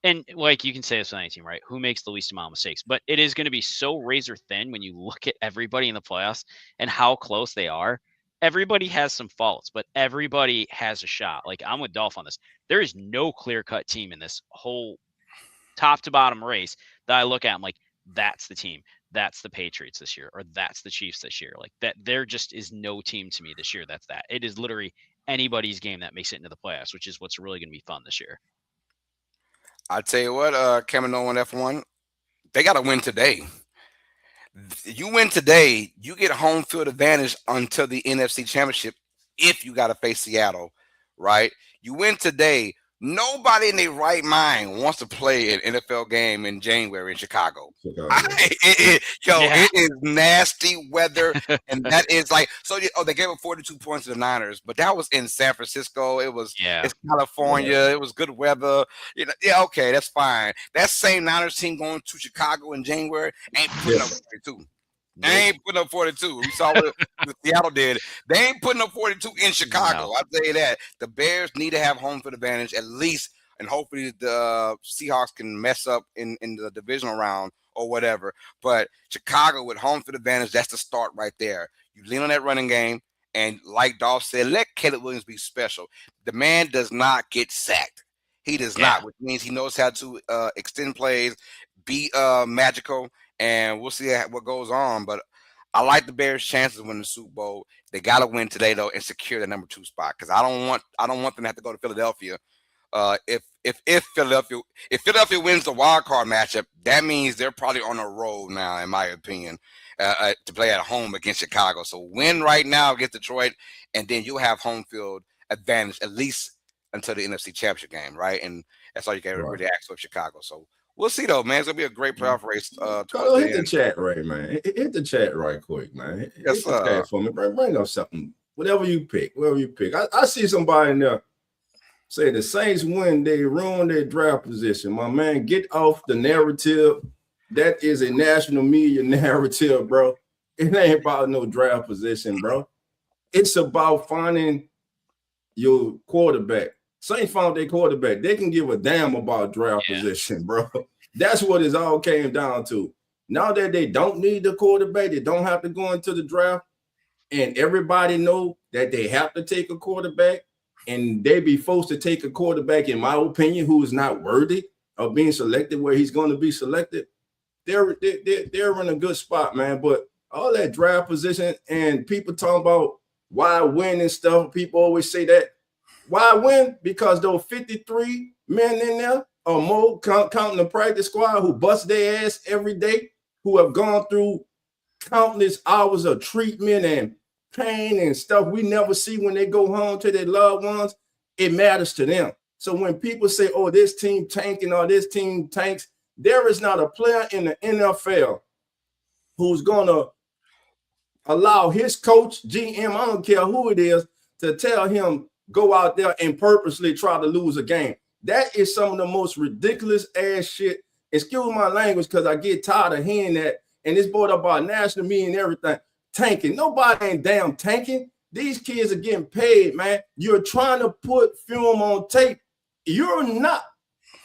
and like you can say this with any team, right? Who makes the least amount of mistakes? But it is going to be so razor thin when you look at everybody in the playoffs and how close they are. Everybody has some faults, but everybody has a shot. Like I'm with Dolph on this. There is no clear-cut team in this whole top to bottom race that I look at. I'm like, that's the team. that's the Patriots this year, or that's the Chiefs this year. Like that, there just is no team to me this year that's that. It is literally anybody's game that makes it into the playoffs, which is what's really going to be fun this year. I tell you what, Kevin on F1, they got to win today. You win today, you get home field advantage until the NFC Championship if you got to face Seattle, right? You win today. Nobody in their right mind wants to play an NFL game in January in Chicago. It is nasty weather, and that is like so. They gave up 42 points to the Niners, but that was in San Francisco. It's California. It was good weather. Okay, that's fine. That same Niners team going to Chicago in January ain't putting up 42. They ain't putting up 42. We saw what Seattle did. They ain't putting up 42 in Chicago. No. I'll tell you that. The Bears need to have home field advantage at least, and hopefully the Seahawks can mess up in the divisional round or whatever. But Chicago with home field advantage, that's the start right there. You lean on that running game, and like Dolph said, let Caleb Williams be special. The man does not get sacked. He does not, which means he knows how to extend plays, be magical. And we'll see what goes on. But I like the Bears' chances of winning the Super Bowl. They got to win today, though, and secure the number 2 spot because I don't want them to have to go to Philadelphia. If Philadelphia wins the wild card matchup, that means they're probably on a roll now, in my opinion, to play at home against Chicago. So win right now against Detroit, and then you'll have home field advantage at least until the NFC Championship game, right? And that's all you can really ask for Chicago. So. We'll see, though, man. It's going to be a great playoff race. Hit the chat right, man. Hit the chat right quick, man. Hit the chat for me. Bring up something. Whatever you pick. I see somebody in there say the Saints win, they ruin their draft position. My man, get off the narrative. That is a national media narrative, bro. It ain't about no draft position, bro. It's about finding your quarterback. Saints found their quarterback. They can give a damn about draft position, bro. That's what it all came down to. Now that they don't need the quarterback, they don't have to go into the draft, and everybody know that they have to take a quarterback, and they be forced to take a quarterback, in my opinion, who is not worthy of being selected where he's going to be selected. They're in a good spot, man. But all that draft position and people talking about why win and stuff, people always say that. Why win? Because those 53 men in there or more, counting the practice squad, who bust their ass every day, who have gone through countless hours of treatment and pain and stuff we never see when they go home to their loved ones, it matters to them. So when people say, oh, this team tanking or this team tanks, there is not a player in the NFL who's going to allow his coach, GM, I don't care who it is, to tell him, go out there and purposely try to lose a game. That is some of the most ridiculous ass shit. Excuse my language, because I get tired of hearing that. And it's brought up by national media and everything. Tanking. Nobody ain't damn tanking. These kids are getting paid, man. You're trying to put film on tape. You're not.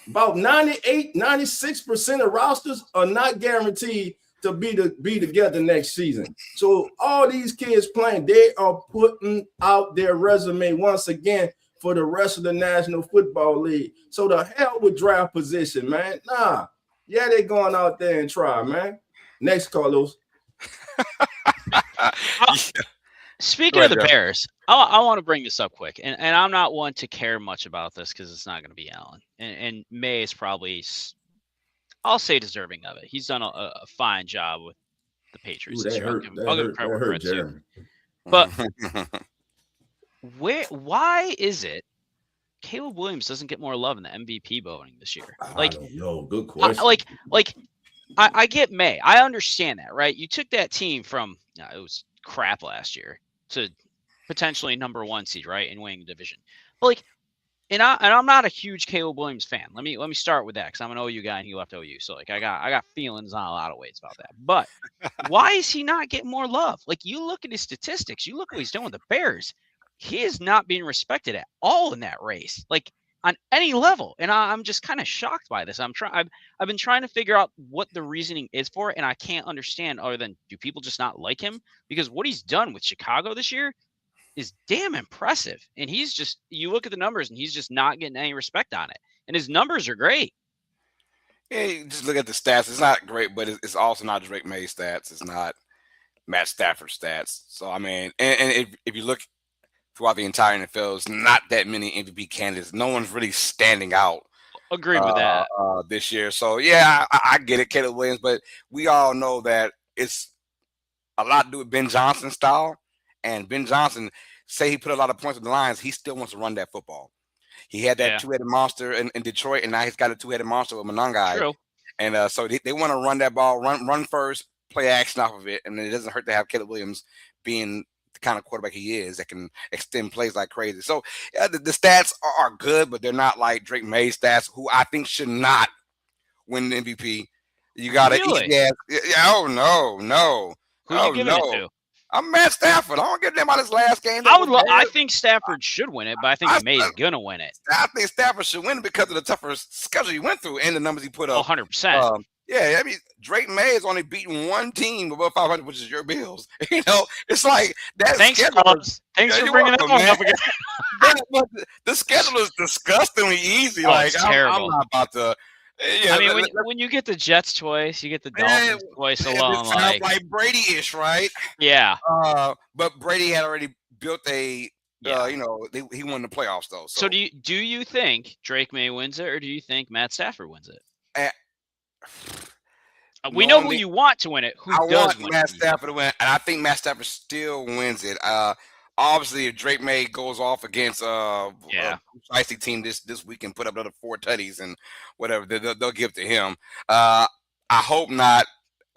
About 98, 96% of rosters are not guaranteed to be together next season. So all these kids playing, they are putting out their resume once again for the rest of the National Football League. So the hell with draft position, man. Nah. Yeah, they going out there and try, man. Next, Carlos. Speaking of the Bears, I want to bring this up quick. And I'm not one to care much about this because it's not going to be Allen. And May is probably, I'll say, deserving of it. He's done a fine job with the Patriots. I'll give him credit too. But why is it Caleb Williams doesn't get more love in the MVP voting this year? Like, I don't know. Good question. I get May. I understand that, right? You took that team from it was crap last year to potentially number 1 seed, right, in winning the division. But and I'm not a huge Caleb Williams fan. Let me start with that because I'm an OU guy and he left OU, so I got feelings on a lot of ways about that. But why is he not getting more love? Like, you look at his statistics, you look what he's doing with the Bears. He is not being respected at all in that race, like on any level. And I'm just kind of shocked by this. I've been trying to figure out what the reasoning is for it, and I can't understand other than, do people just not like him? Because what he's done with Chicago this year is damn impressive. And he's just, you look at the numbers and he's just not getting any respect on it. And his numbers are great. Yeah, you just look at the stats. It's not great, but it's also not Drake May stats. It's not Matt Stafford stats. So I mean, and if you look throughout the entire NFL, there's not that many MVP candidates. No one's really standing out. Agreed with that. This year. So yeah, I get it, Caleb Williams, but we all know that it's a lot to do with Ben Johnson's style. And Ben Johnson, say he put a lot of points on the lines, he still wants to run that football. He had that two-headed monster in Detroit, and now he's got a two-headed monster with Monangai. True. And so they want to run that ball, run first, play action off of it, and it doesn't hurt to have Caleb Williams being the kind of quarterback he is that can extend plays like crazy. So the stats are good, but they're not like Drake May's stats, who I think should not win the MVP. You got to eat ass. Oh, no. Who are you giving it to? I'm Matt Stafford. I don't give them about his last game. I think Stafford should win it, but I think May's going to win it. I think Stafford should win it because of the tougher schedule he went through and the numbers he put up. 100%. Yeah, I mean, Drake May has only beaten one team above 500, which is your Bills. It's like that. Thanks for bringing that one up again. But the schedule is disgustingly easy. It's terrible. I'm not about to. Yeah, I mean, when you get the Jets twice, you get the Dolphins twice alone. It sounds like Brady-ish, right? Yeah. But Brady had already built he won the playoffs though. So do you think Drake May wins it, or do you think Matt Stafford wins it? We know who you want to win it. I want Matt Stafford to win, and I think Matt Stafford still wins it. Obviously, if Drake May goes off against a feisty team this week and put up another 4 tutties and whatever, they'll give to him. I hope not.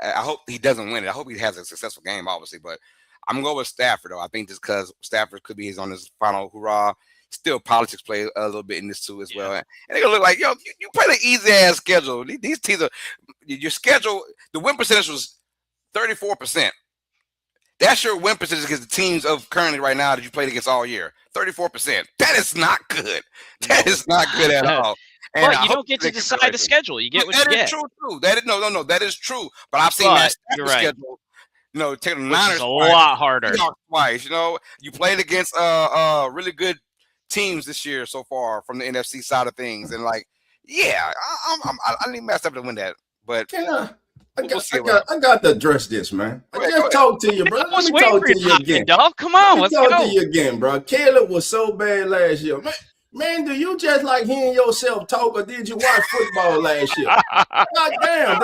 I hope he doesn't win it. I hope he has a successful game, obviously. But I'm going to go with Stafford, though. I think just because Stafford could be on his final hurrah. Still, politics play a little bit in this too as well. And they're going to look like, you play the easy-ass schedule. These teams are – your schedule, the win percentage was 34%. That's your win percentage against the teams of currently right now that you played against all year. 34%. That is not good. That is not good at all. And but you don't get to decide the schedule. You get what you get. That is true, too. That is true. But I've seen that schedule. Take the Niners a lot harder. Twice. You played against really good teams this year so far from the NFC side of things. And I need Matt Stafford to win that. But I got to address this, man. I just talked to you, bro. Let me talk to you again. Come on, let's go. Talk to you again, bro. Caleb was so bad last year. Man, do you just like hearing yourself talk, or did you watch football last year? God damn,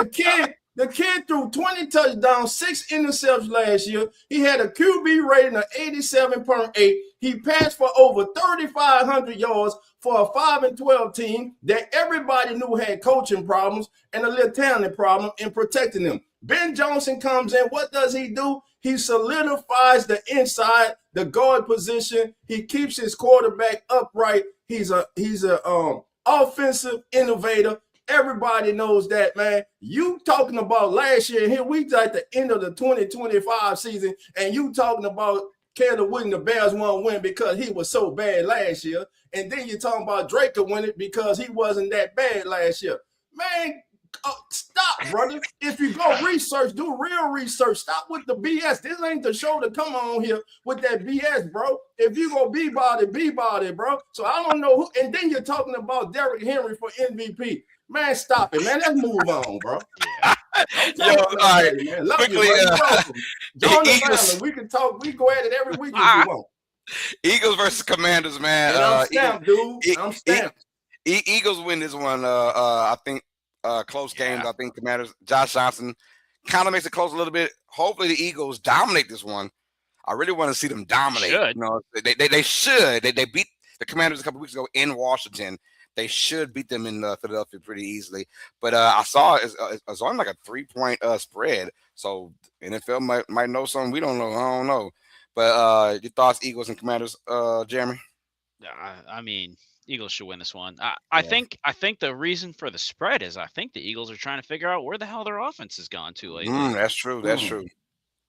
the kid threw 20 touchdowns, 6 interceptions last year. He had a QB rating of 87.8. He passed for over 3,500 yards for a 5-12 team that everybody knew had coaching problems and a little talent problem in protecting them. Ben Johnson comes in. What does he do? He solidifies the inside, the guard position. He keeps his quarterback upright. He's a offensive innovator. Everybody knows that, man. You talking about last year, here we at the end of the 2025 season, and you talking about Caleb Williams, the Bears won't win because he was so bad last year. And then you're talking about Drake could win it because he wasn't that bad last year. Man, stop, brother. If you go research, do real research. Stop with the BS. This ain't the show to come on here with that BS, bro. If you go be about it, bro. So I don't know who. And then you're talking about Derrick Henry for MVP. Man, stop it, man. Let's move on, bro. All right. Man. Love quickly, you, Join the family. We can talk. We go at it every week if you want. Eagles versus Commanders, man. And I'm stamped, dude. I'm stamped. Eagles win this one. I think close games. I think Commanders. Josh Johnson kind of makes it close a little bit. Hopefully, the Eagles dominate this one. I really want to see them dominate. They should. They beat the Commanders a couple weeks ago in Washington. They should beat them in Philadelphia pretty easily. But I saw it's on like a 3-point spread. So NFL might know something we don't know. I don't know. But your thoughts, Eagles and Commanders, Jeremy? I mean, Eagles should win this one. I think the reason for the spread is I think the Eagles are trying to figure out where the hell their offense has gone to lately. That's true. That's true.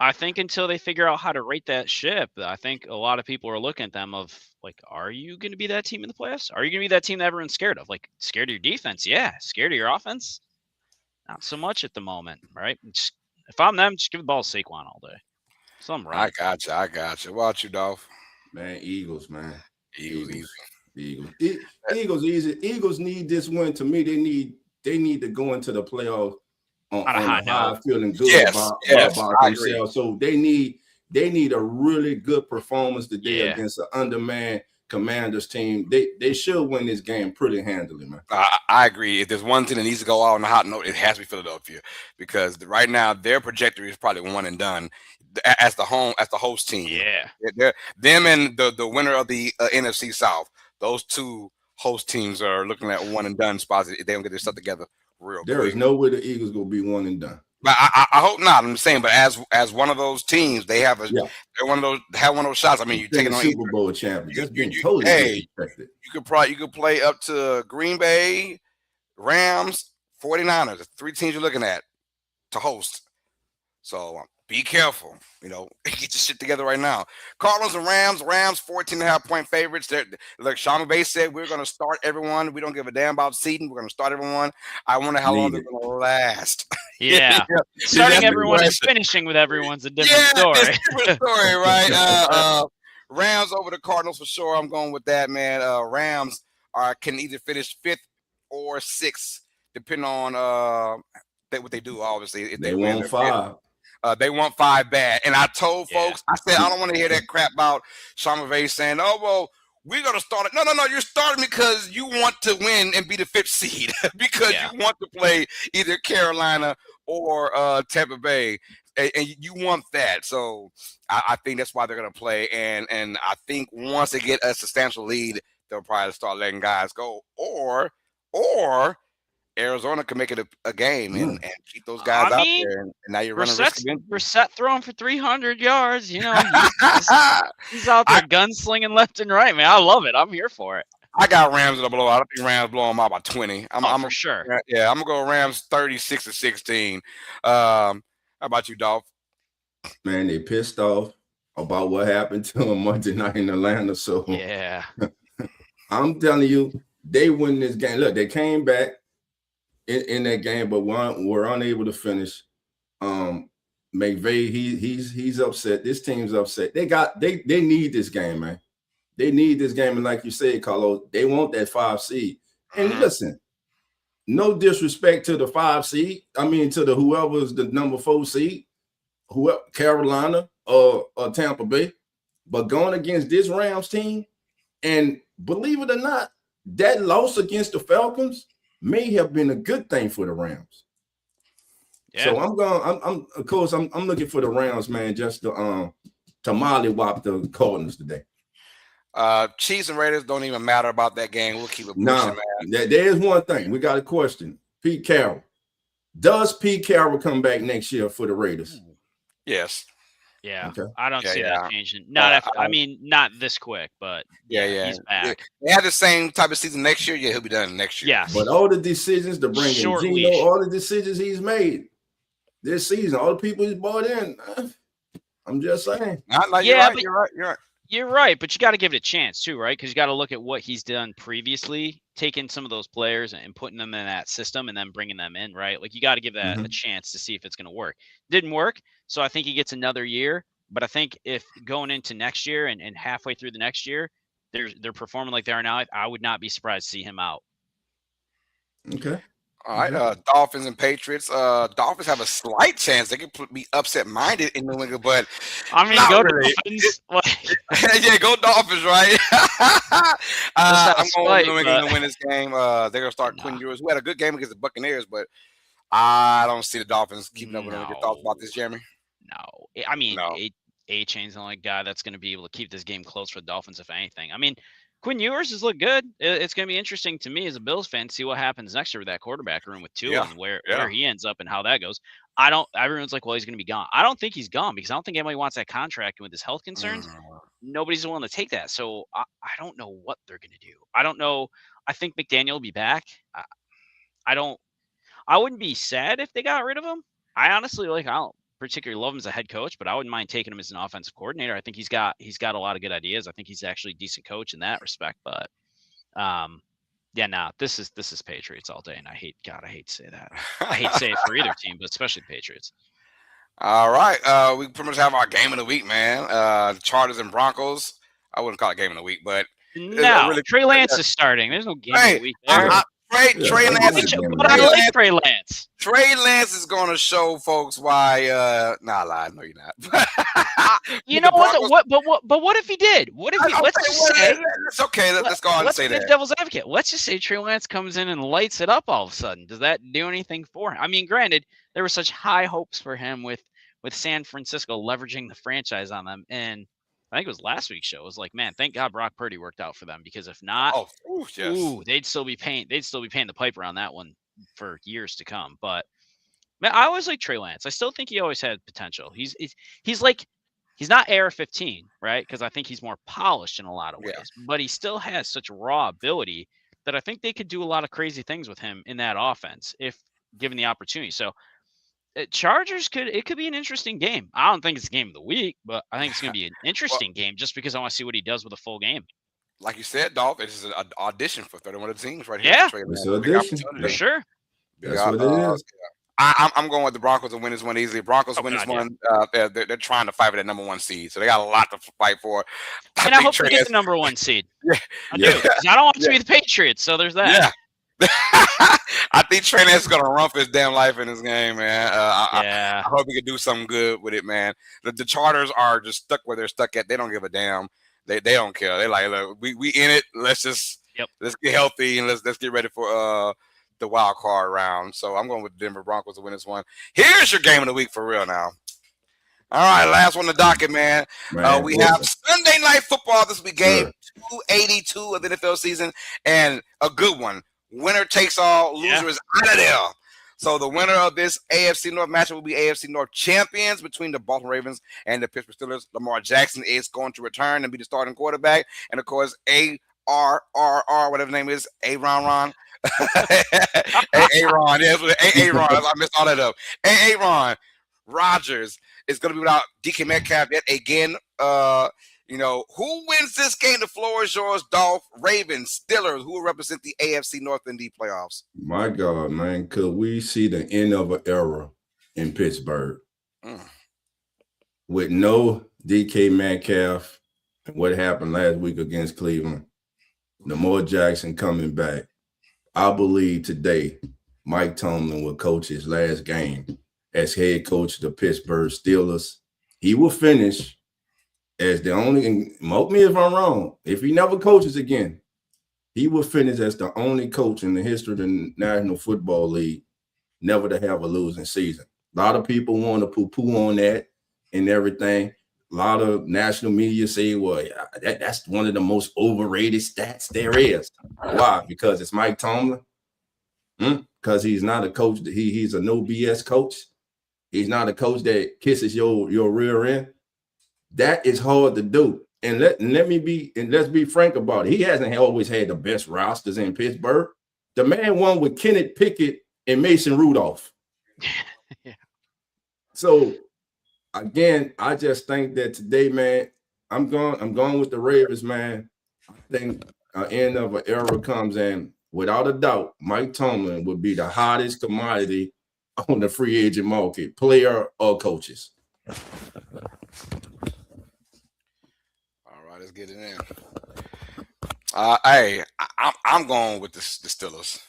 I think until they figure out how to rate that ship, I think a lot of people are looking at them of like, are you going to be that team in the playoffs? Are you going to be that team that everyone's scared of? Like, scared of your defense? Yeah. Scared of your offense? Not so much at the moment, right? If I'm them, just give the ball to Saquon all day. Something right. I got you. What about you, Dolph? Man, Eagles, man. Eagles easy. Eagles easy. Eagles need this win. To me, they need they need to go into the playoffs on a high, feeling good about themselves. So they need a really good performance today against an undermanned Commanders team. They should win this game pretty handily, man. I agree. If there's one thing that needs to go out on a hot note, it has to be Philadelphia, because right now their trajectory is probably one and done as the host team. Yeah, they're them and the winner of the NFC South. Those two host teams are looking at one and done spots if they don't get their stuff together real there quick. Is no way the Eagles gonna be one and done. But I hope not. I'm saying, but as one of those teams, they have they're one of those shots. I mean, you're taking on Super Bowl champion. Just being you could play up to Green Bay, Rams, 49ers. The three teams you're looking at to host. So be careful. Get your shit together right now. Cardinals and Rams. 14.5-point favorites. Look, Sean McVay said we're going to start everyone. We don't give a damn about seeding. We're going to start everyone. I wonder how long they're going to last. Yeah. Starting everyone and finishing with everyone's a different story. It's a different story, right? Rams over the Cardinals for sure. I'm going with that, man. Rams can either finish 5th or 6th, depending on what they do, obviously. If they win 5. They want 5 bad. And I told folks, I said, I don't want to hear that crap about Sean McVay saying, oh, well, we're going to start it. No, you're starting because you want to win and be the 5th seed because you want to play either Carolina or Tampa Bay. And you want that. So I think that's why they're going to play. And I think once they get a substantial lead, they'll probably start letting guys go. Or Arizona can make it a game and keep those guys out there. And now you're running risk against Brissett throwing for 300 yards. He's out there gunslinging left and right, man. I love it. I'm here for it. I got Rams in a blowout. I think Rams blow them out by 20. I'm for sure. Yeah, I'm going to go Rams 36-16. How about you, Dolph? Man, they pissed off about what happened to them Monday night in Atlanta. So yeah, I'm telling you, they win this game. Look, they came back in that game, but were unable to finish. McVay, he's upset. This team's upset. They need this game, man. They need this game, and like you said, Carlos, they want that 5 seed. And listen, no disrespect to the 5 seed. I mean, to the whoever's the number 4 seed, whoever, Carolina or Tampa Bay, but going against this Rams team, and believe it or not, that loss against the Falcons may have been a good thing for the Rams. Yeah. So I'm looking for the Rams, man, just to mollywop the Cardinals today. Chiefs and Raiders don't even matter about that game. We'll keep it pushing, man. There is one thing. We got a question. Pete Carroll. Does Pete Carroll come back next year for the Raiders? Yes. Yeah, okay. I don't see that changing. Not this quick, but he's back. They have the same type of season next year. Yeah, he'll be done next year. Yeah, but all the decisions to bring in Gino, all the decisions he's made this season, all the people he's brought in. I'm just saying. You're right, but you got to give it a chance too, right? Because you got to look at what he's done previously, taking some of those players and putting them in that system and then bringing them in, right? Like you got to give that a chance to see if it's going to work. Didn't work, so I think he gets another year. But I think if going into next year and halfway through the next year, they're performing like they are now, I would not be surprised to see him out. Okay. All right, Dolphins and Patriots. Dolphins have a slight chance. They could be upset-minded in New England, but I mean, go really. Dolphins. Yeah, go Dolphins, right? I'm going New England to win this game. They're going to start Quinn Ewers, who had a good game against the Buccaneers, but I don't see the Dolphins keeping up with them. Your thoughts about this, Jeremy? No. I mean, A-Chain's the only guy that's going to be able to keep this game close for the Dolphins, if anything. I mean, Quinn Ewers has looked good. It's going to be interesting to me as a Bills fan to see what happens next year with that quarterback room with Tua and where he ends up and how that goes. Everyone's like, well, he's going to be gone. I don't think he's gone because I don't think anybody wants that contract. And with his health concerns, nobody's willing to take that. So I don't know what they're going to do. I don't know. I think McDaniel will be back. I wouldn't be sad if they got rid of him. I honestly I don't particularly love him as a head coach, but I wouldn't mind taking him as an offensive coordinator. I think he's got a lot of good ideas. I think he's actually a decent coach in that respect. But this is Patriots all day, and I hate to say that. I hate to say it for either team, but especially the Patriots. All right, we pretty much have our game of the week, man. The Chargers and Broncos. I wouldn't call it game of the week, but no, Trey Lance is starting. There's no game of the week there. Trey Lance. But I like Trey Lance. Trey Lance is going to show folks why. Nah, lie. No, you're not. You know what? But what if he did? What if he? Let's just say it's okay. Let's go on and say that. Devil's advocate. Let's just say Trey Lance comes in and lights it up all of a sudden. Does that do anything for him? I mean, granted, there were such high hopes for him with San Francisco leveraging the franchise on them, and I think it was last week's show. It was like, man, thank God Brock Purdy worked out for them, because if not, they'd still be paying the piper on that one for years to come. But man, I always like Trey Lance. I still think he always had potential. He's like, he's not AR-15, right? Because I think he's more polished in a lot of ways, but he still has such raw ability that I think they could do a lot of crazy things with him in that offense if given the opportunity. So Chargers could be an interesting game. I don't think it's the game of the week, but I think it's going to be an interesting game just because I want to see what he does with a full game. Like you said, Dolph, it is an audition for 31 of the teams right here. Yeah, it's an audition for sure. That's what it is. I'm going with the Broncos to win this one easily. Broncos win this one. They're trying to fight for that number one seed, so they got a lot to fight for. And I hope they get the number one seed. I do. I don't want it to be the Patriots, so there's that. Yeah. I think Trey Lance is gonna run for his damn life in this game, man. I hope he can do something good with it, man. The Chargers are just stuck where they're stuck at. They don't give a damn. They don't care. They like, look, we in it. Let's get healthy and let's get ready for the wild card round. So I'm going with the Denver Broncos to win this one. Here's your game of the week for real now. All right, last one on the docket, man. We have Sunday Night Football this week, game 282 of the NFL season, and a good one. Winner takes all, loser is out of there. So the winner of this AFC North matchup will be AFC North champions between the Baltimore Ravens and the Pittsburgh Steelers. Lamar Jackson is going to return and be the starting quarterback. And, of course, A-R-R-R, whatever the name is, A-Ron. A-Ron. Yeah, A-Ron. I messed all that up. A-Ron Rodgers is going to be without DK Metcalf yet again. Who wins this game? The floor is yours, Dolph. Ravens, Steelers, who will represent the AFC North in the playoffs? My God, man, could we see the end of an era in Pittsburgh with no DK Metcalf and what happened last week against Cleveland? Lamar Jackson coming back. I believe today Mike Tomlin will coach his last game as head coach of the Pittsburgh Steelers. He will finish as the only, and mock me if I'm wrong, if he never coaches again, he will finish as the only coach in the history of the National Football League never to have a losing season. A lot of people want to poo-poo on that and everything. A lot of national media say, well, that's one of the most overrated stats there is. Why? Because it's Mike Tomlin? Because he's not a coach. He's a no BS coach. He's not a coach that kisses your rear end. That is hard to do. And let's be frank about it. He hasn't always had the best rosters in Pittsburgh. The man won with Kenneth Pickett and Mason Rudolph. So again, I just think that today, man, I'm going with the Ravens, man. I think an end of an era comes in. Without a doubt, Mike Tomlin would be the hottest commodity on the free agent market, player or coaches. Let's get it in. I'm going with the Steelers.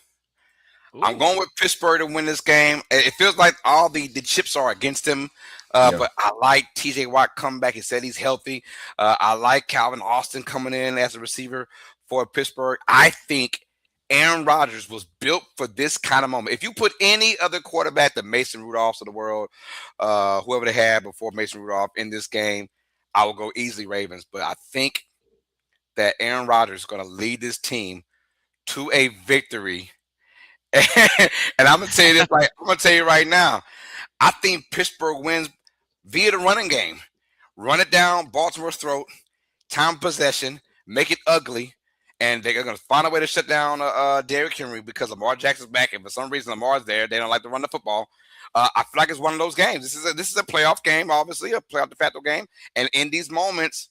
Ooh. I'm going with Pittsburgh to win this game. It feels like all the chips are against him, but I like TJ Watt coming back. He said he's healthy. I like Calvin Austin coming in as a receiver for Pittsburgh. I think Aaron Rodgers was built for this kind of moment. If you put any other quarterback, the Mason Rudolphs of the world, whoever they had before Mason Rudolph in this game, I will go easily Ravens, but I think that Aaron Rodgers is going to lead this team to a victory. And I'm going to tell you this, I'm going to tell you right now, I think Pittsburgh wins via the running game. Run it down Baltimore's throat, time possession, make it ugly, and they're going to find a way to shut down Derrick Henry because Lamar Jackson's back. And for some reason Lamar's there, they don't like to run the football. I feel like it's one of those games. This is a playoff game, obviously, a playoff de facto game. And in these moments,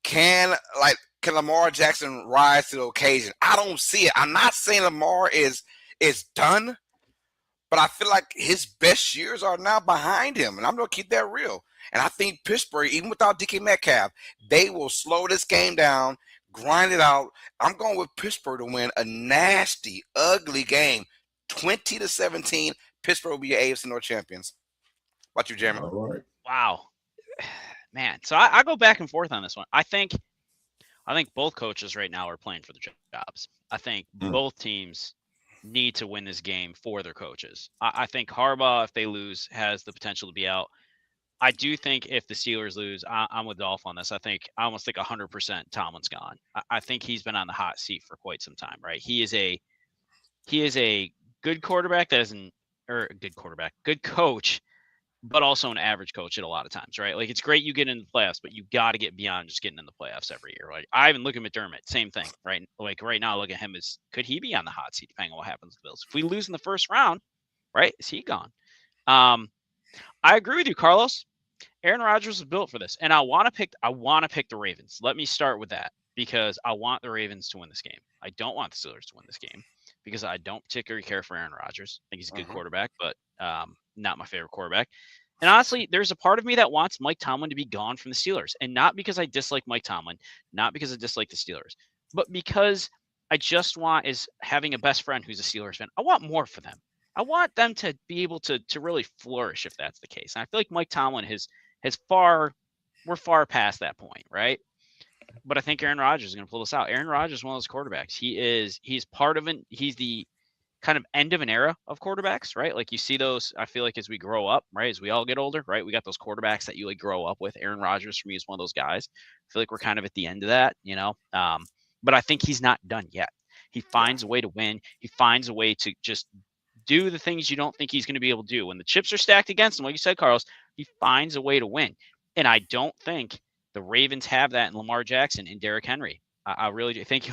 can Lamar Jackson rise to the occasion? I don't see it. I'm not saying Lamar is done, but I feel like his best years are now behind him, and I'm going to keep that real. And I think Pittsburgh, even without DK Metcalf, they will slow this game down, grind it out. I'm going with Pittsburgh to win a nasty, ugly game, 20-17. Pittsburgh will be your AFC North champions. What you, Jeremy? All right. Wow, man. So I go back and forth on this one. I think both coaches right now are playing for the jobs. I think both teams need to win this game for their coaches. I think Harbaugh, if they lose, has the potential to be out. I do think if the Steelers lose, I'm with Dolph on this. I almost think 100% Tomlin's gone. I think he's been on the hot seat for quite some time, right? He is a good quarterback good coach, but also an average coach at a lot of times, right? Like, it's great you get into the playoffs, but you got to get beyond just getting in the playoffs every year. Like, I even look at McDermott, same thing, right? Like, right now, look at him as, could he be on the hot seat depending on what happens to the Bills? If we lose in the first round, right, is he gone? I agree with you, Carlos. Aaron Rodgers was built for this, and I want to pick the Ravens. Let me start with that, because I want the Ravens to win this game. I don't want the Steelers to win this game because I don't particularly care for Aaron Rodgers. I think he's a good quarterback, but not my favorite quarterback. And honestly, there's a part of me that wants Mike Tomlin to be gone from the Steelers, and not because I dislike Mike Tomlin, not because I dislike the Steelers, but because I just want, is having a best friend who's a Steelers fan, I want more for them. I want them to be able to really flourish if that's the case. And I feel like Mike Tomlin we're far past that point, right? But I think Aaron Rodgers is going to pull this out. Aaron Rodgers is one of those quarterbacks. He's part of he's the kind of end of an era of quarterbacks, right? Like, you see those, I feel like, as we grow up, right? As we all get older, right? We got those quarterbacks that you like grow up with. Aaron Rodgers for me is one of those guys. I feel like we're kind of at the end of that, you know? But I think he's not done yet. He finds a way to win. He finds a way to just do the things you don't think he's going to be able to do. When the chips are stacked against him, like you said, Carlos, he finds a way to win. And I don't think the Ravens have that in Lamar Jackson and Derrick Henry. I really do. Thank you.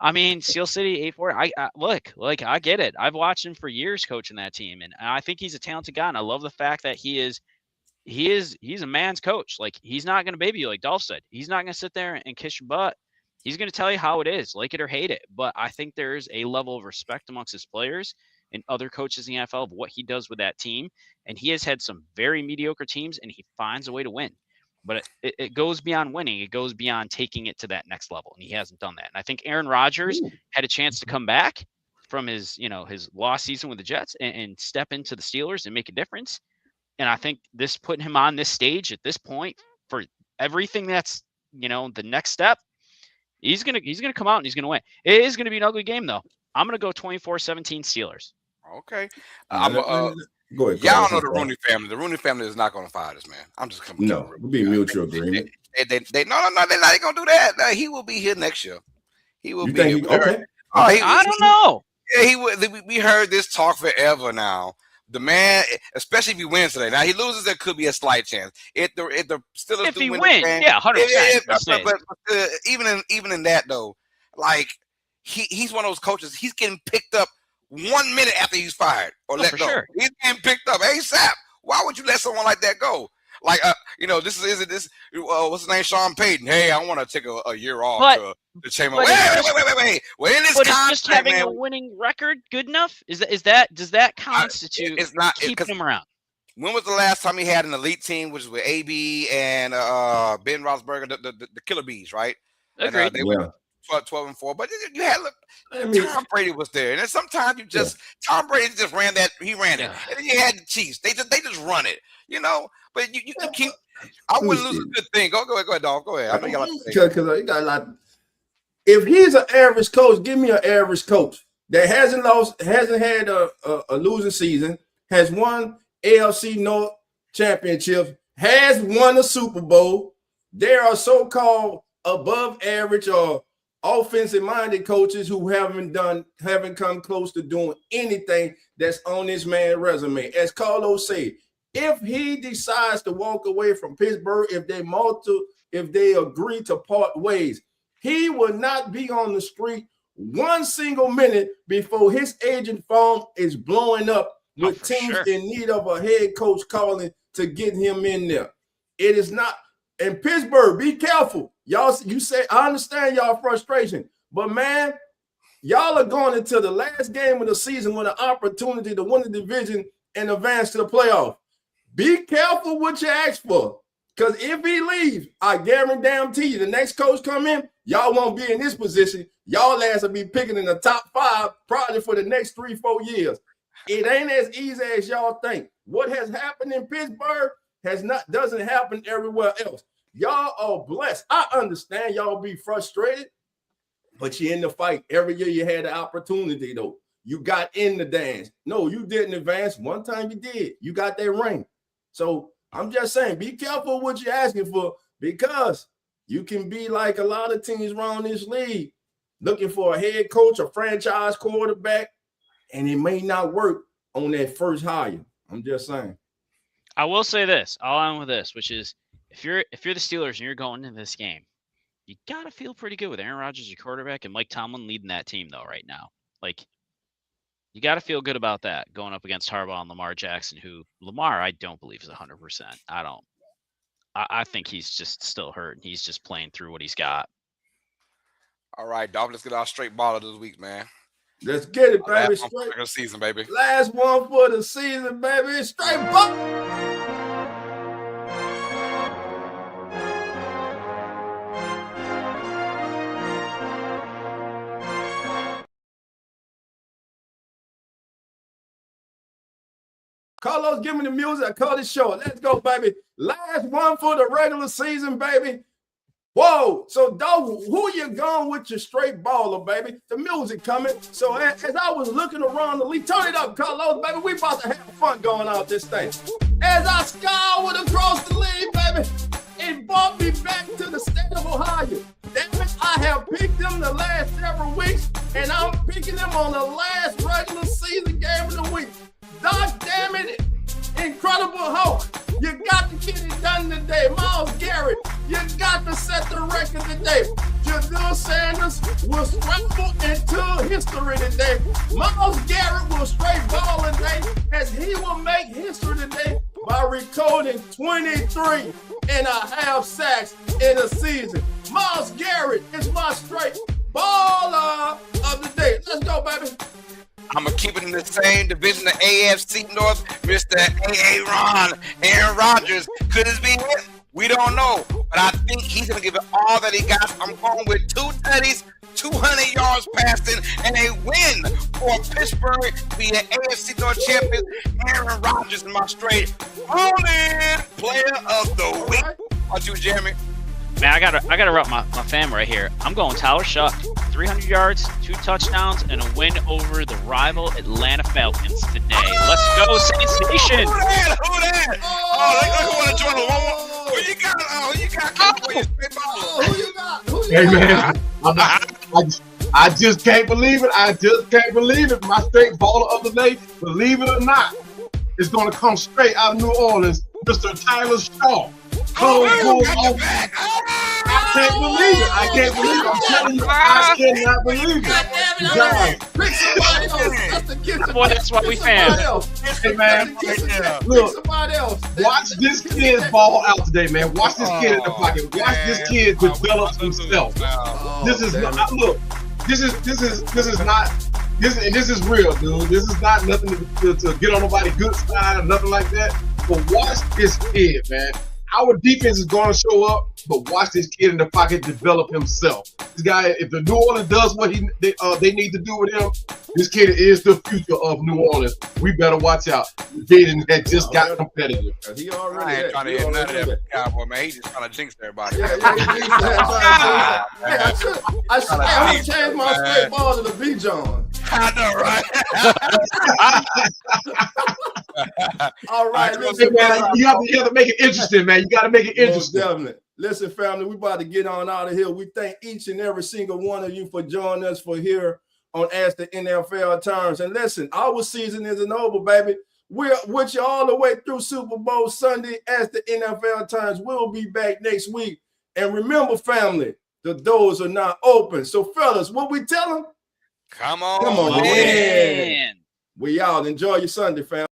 I mean, Steel City 8-4. I get it. I've watched him for years coaching that team, and I think he's a talented guy. And I love the fact that he's a man's coach. Like, he's not going to baby you, like Dolph said. He's not going to sit there and kiss your butt. He's going to tell you how it is, like it or hate it. But I think there's a level of respect amongst his players and other coaches in the NFL of what he does with that team. And he has had some very mediocre teams, and he finds a way to win. But it goes beyond winning. It goes beyond taking it to that next level, and he hasn't done that. And I think Aaron Rodgers had a chance to come back from his lost season with the Jets and step into the Steelers and make a difference. And I think this putting him on this stage at this point for everything that's, the next step, he's gonna come out and he's gonna win. It is gonna be an ugly game, though. I'm gonna go 24-17 Steelers. Okay. Go ahead. Y'all know the Rooney family. The Rooney family is not going to fire this man. I'm just coming. No, it'll be mutual agreement. No, they're not going to do that. No, he will be here next year. He will be here. Okay. I don't know. Yeah, he will. We heard this talk forever now. The man, especially if he wins today. Now, he loses, there could be a slight chance. If he wins, yeah, 100%. But even in that, though, like, he's one of those coaches. He's getting picked up 1 minute after he's fired or let go. Sure. He's getting picked up ASAP. Why would you let someone like that go? Like, what's his name? Sean Payton. Hey, I want to take a year off to change my. Wait. Well, in this contract, just having a winning record good enough? Does that constitute keeping him around? When was the last time he had an elite team, which was with AB and Ben Roethlisberger, the Killer Bees, right? Agreed. They went 12-4, but you had Tom Brady was there, and then sometimes Tom Brady just ran that. He ran it, and then you had the Chiefs. They just run it, But you can keep. I wouldn't lose a good thing. Go ahead, Dolph. Go ahead. I know you got because you got a lot. If he's an average coach, give me an average coach that hasn't had a losing season, has won AFC North championships, has won a Super Bowl. There are so-called above average or offensive-minded coaches who haven't come close to doing anything that's on this man's resume. As Carlos said, if he decides to walk away from Pittsburgh, if they agree to part ways, he will not be on the street one single minute before his agent phone is blowing up with teams in need of a head coach calling to get him in there. It is not. And Pittsburgh, be careful. Y'all, you say, I understand y'all frustration, but man, y'all are going into the last game of the season with an opportunity to win the division and advance to the playoff. Be careful what you ask for, because if he leaves, I guarantee you the next coach come in, y'all won't be in this position. Y'all ass will be picking in the top 5 probably for the next 3-4 years. It ain't as easy as y'all think. What has happened in Pittsburgh doesn't happen everywhere else. Y'all are blessed. I understand y'all be frustrated, but you're in the fight. Every year you had the opportunity, though. You got in the dance. No, you didn't advance. One time you did. You got that ring. So I'm just saying, be careful what you're asking for, because you can be like a lot of teams around this league looking for a head coach, a franchise quarterback, and it may not work on that first hire. I'm just saying. I will say this. I'll end with this, which is if you're the Steelers and you're going into this game, you got to feel pretty good with Aaron Rodgers, your quarterback, and Mike Tomlin leading that team, though, right now. Like, you got to feel good about that going up against Harbaugh and Lamar Jackson, who Lamar, I don't believe is 100%. I think he's just still hurt, and he's just playing through what he's got. All right, Dolph, let's get our straight baller this week, man. Let's get it, baby. Last one for the season, baby. Last one for the season, baby. Straight baller. Carlos, give me the music. I call this show. Let's go, baby. Last one for the regular season, baby. Whoa. So, dog, who you going with your straight baller, baby? The music coming. So, as I was looking around the league, turn it up, Carlos, baby. We about to have fun going out this thing. As I scoured across the league, baby, it brought me back to the state of Ohio. Damn it, I have picked them the last several weeks, and I'm picking them on the last regular season game of the week. Dog damn it, Incredible Hulk, you got to get it done today. Myles Garrett, you got to set the record today. Jadil Sanders will scramble into history today. Myles Garrett will straight ball today, as he will make history today by recording 23.5 sacks in a season. Myles Garrett is my straight baller of the day. Let's go, baby. I'm going to keep it in the same division, the AFC North. Mr. Aaron Rodgers. Could this be it? We don't know. But I think he's going to give it all that he got. I'm going with 2 tutties, 200 yards passing, and a win for Pittsburgh to be the AFC North champion. Aaron Rodgers is my straight all-in player of the week. How about you, Jeremy? Man, I gotta rep my fam right here. I'm going Tyler Shuck, 300 yards, 2 touchdowns, and a win over the rival Atlanta Falcons today. Let's go, Saints Nation! Who that? Oh, they want to join the one. Who you got? Who you got? Hey man, I just can't believe it. I just can't believe it. My straight baller of the day, believe it or not, is going to come straight out of New Orleans, Mr. Tyler Shaw. I can't believe it. I can't believe it. I'm telling you, I cannot believe it. Pick somebody else. That's the kid. Boy, that's what we fan. Hey man, look, watch this kid ball out today, man. Watch this kid in the pocket. Watch this kid develop himself. This is not. Look, this is not. This is real, dude. This is not nothing to get on nobody's good side or nothing like that. But watch this kid, man. Our defense is going to show up, but watch this kid in the pocket develop himself. This guy, if the New Orleans does what they need to do with him, this kid is the future of New Orleans. We better watch out. Jaden had just got competitive. He already I ain't trying to hit none of that Cowboy, man. He just trying to jinx everybody. I should change my straight ball to the B. John. I know, right? All right, hey, man, you have to make it interesting, man. You got to make it interesting. Definitely. Listen, family, we about to get on out of here. We thank each and every single one of you for joining us for here on As the NFL Turns. And listen, our season isn't over, baby. We're with you all the way through Super Bowl Sunday. As the NFL Turns, we'll be back next week. And remember, family, the doors are not open. So, fellas, what we tell them? Come on, man. We out. Enjoy your Sunday, fam.